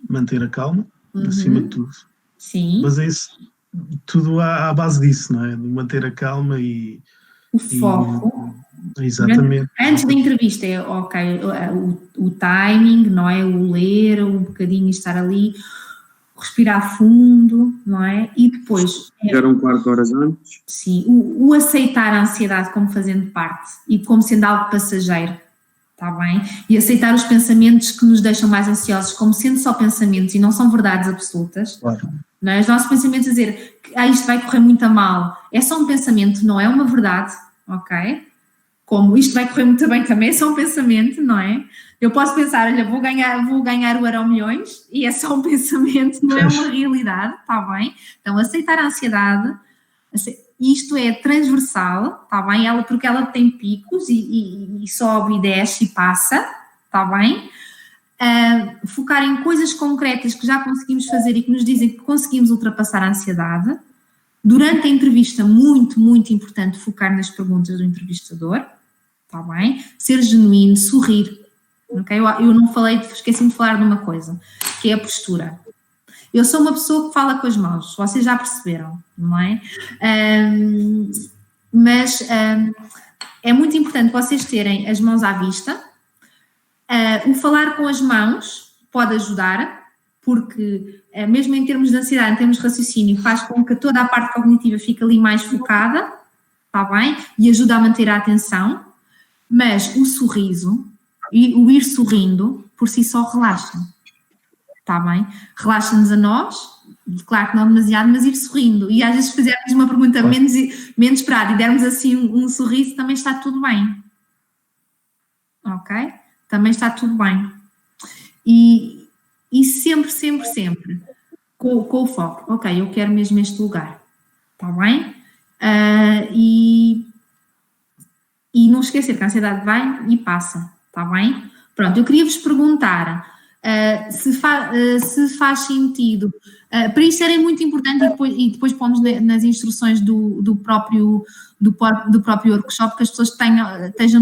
Manter a calma, acima de tudo. Sim. Mas é isso, tudo à base disso, não é? De manter a calma e... O foco. Exatamente. Antes da entrevista é ok, o timing, não é? O ler um bocadinho e estar ali, respirar fundo, não é? E depois... Chegar um quarto de horas antes. Sim, o aceitar a ansiedade como fazendo parte e como sendo algo passageiro, está bem? E aceitar os pensamentos que nos deixam mais ansiosos como sendo só pensamentos e não são verdades absolutas. Claro. Não é? Os nossos pensamentos a dizer que isto vai correr muito a mal, é só um pensamento, não é uma verdade, ok? Como isto vai correr muito bem também, é só um pensamento, não é? Eu posso pensar, olha, vou ganhar o Euromilhões e é só um pensamento, não é uma realidade, está bem? Então, aceitar a ansiedade, isto é transversal, está bem? Porque ela tem picos e sobe e desce e passa, está bem? Focar em coisas concretas que já conseguimos fazer e que nos dizem que conseguimos ultrapassar a ansiedade. Durante a entrevista, muito, muito importante focar nas perguntas do entrevistador, está bem? Ser genuíno, sorrir, ok? Eu não falei, esqueci-me de falar de uma coisa, que é a postura. Eu sou uma pessoa que fala com as mãos, vocês já perceberam, não é? Mas é muito importante vocês terem as mãos à vista. O falar com as mãos pode ajudar, porque mesmo em termos de ansiedade, em termos de raciocínio, faz com que toda a parte cognitiva fique ali mais focada, está bem? E ajuda a manter a atenção, mas o sorriso e o ir sorrindo, por si só relaxa, está bem? Relaxa-nos a nós, claro que não demasiado, mas ir sorrindo. E às vezes fizermos uma pergunta menos esperada e dermos assim um sorriso, também está tudo bem. Ok? Também está tudo bem. E sempre, sempre, sempre com o foco. Ok, eu quero mesmo este lugar. Está bem? E não esquecer que a ansiedade vai e passa. Está bem? Pronto, eu queria vos perguntar se faz sentido. Para isso era muito importante e depois pomos nas instruções do próprio workshop que as pessoas estejam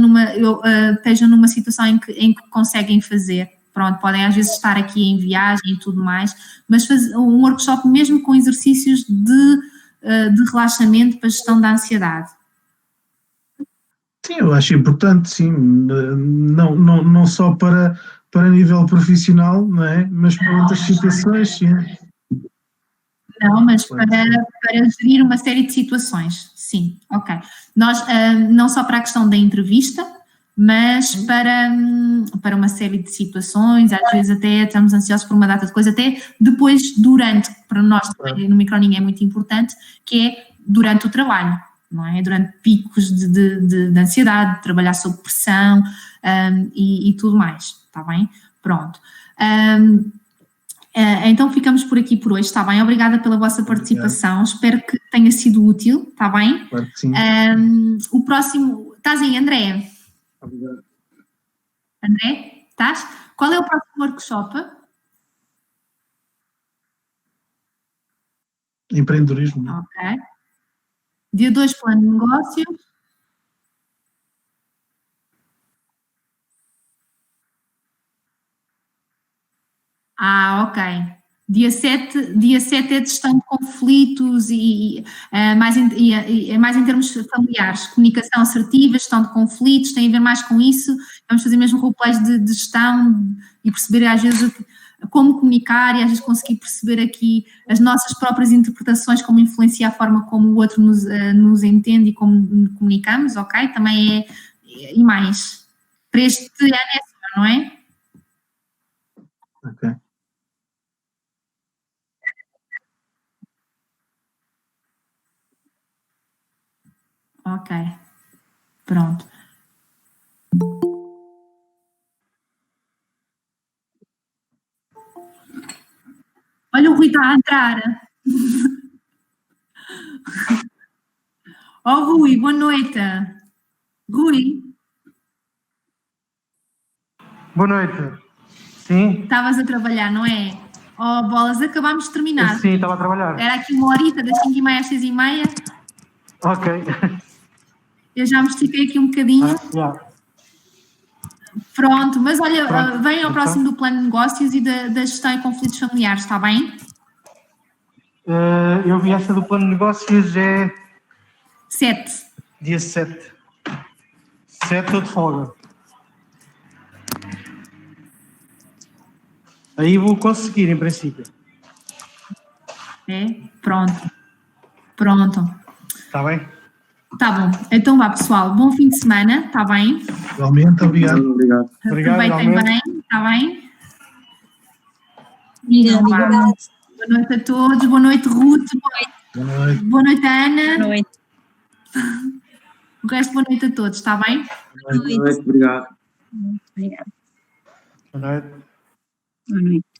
numa situação em que conseguem fazer. Pronto, podem às vezes estar aqui em viagem e tudo mais, mas fazer um workshop mesmo com exercícios de relaxamento para a gestão da ansiedade. Sim, eu acho importante, sim, não só para nível profissional, não é? Mas para outras situações, sim. Não, mas para gerir uma série de situações, sim, ok. Nós, não só para a questão da entrevista, mas para uma série de situações, às vezes até estamos ansiosos por uma data de coisa, até depois, durante, para nós também no microninho é muito importante, que é durante o trabalho, não é? Durante picos de ansiedade, de trabalhar sob pressão e tudo mais, está bem? Pronto. Então ficamos por aqui por hoje, está bem? Obrigada pela vossa participação, espero que tenha sido útil, está bem? Claro que sim. O próximo, estás aí, André? Obrigado. André, estás? Qual é o próximo workshop? Empreendedorismo. Ok. Dia 2, plano de negócios. Ok. Dia 7 é de gestão de conflitos e é mais em termos familiares, comunicação assertiva, gestão de conflitos, tem a ver mais com isso. Vamos fazer mesmo roleplays de gestão e perceber às vezes como comunicar e às vezes conseguir perceber aqui as nossas próprias interpretações, como influencia a forma como o outro nos entende e como comunicamos, ok? Também e mais. Para este ano é só, não é? Ok. Ok, pronto. Olha, o Rui está a entrar. Oh, Rui, boa noite. Rui, Boa noite. Sim? estavas a trabalhar, não é? Oh, bolas, acabámos de terminar. Sim, estava a trabalhar. Era aqui uma horita, das 5h30 às 6h30. Ok. Eu já me estiquei aqui um bocadinho. Yeah. Pronto, mas olha, Pronto, vem ao então. próximo do plano de negócios e da gestão e conflitos familiares, está bem? Eu vi esta do plano de negócios, é 7. dia 7. 7 estou de folga. Aí vou conseguir, em princípio. É? Pronto. Pronto. Está bem? Tá bom. Então vá, pessoal. Bom fim de semana, está bem? Igualmente, obrigado. Obrigado. Obrigado, Aproveitem igualmente. bem, está bem? Obrigada, Vá. igual. Boa noite a todos. Boa noite, Ruth. Boa noite. Boa noite, Ana. Boa noite. O resto, boa noite a todos, está bem? Boa noite. Obrigado. Obrigada. Boa noite. Boa noite.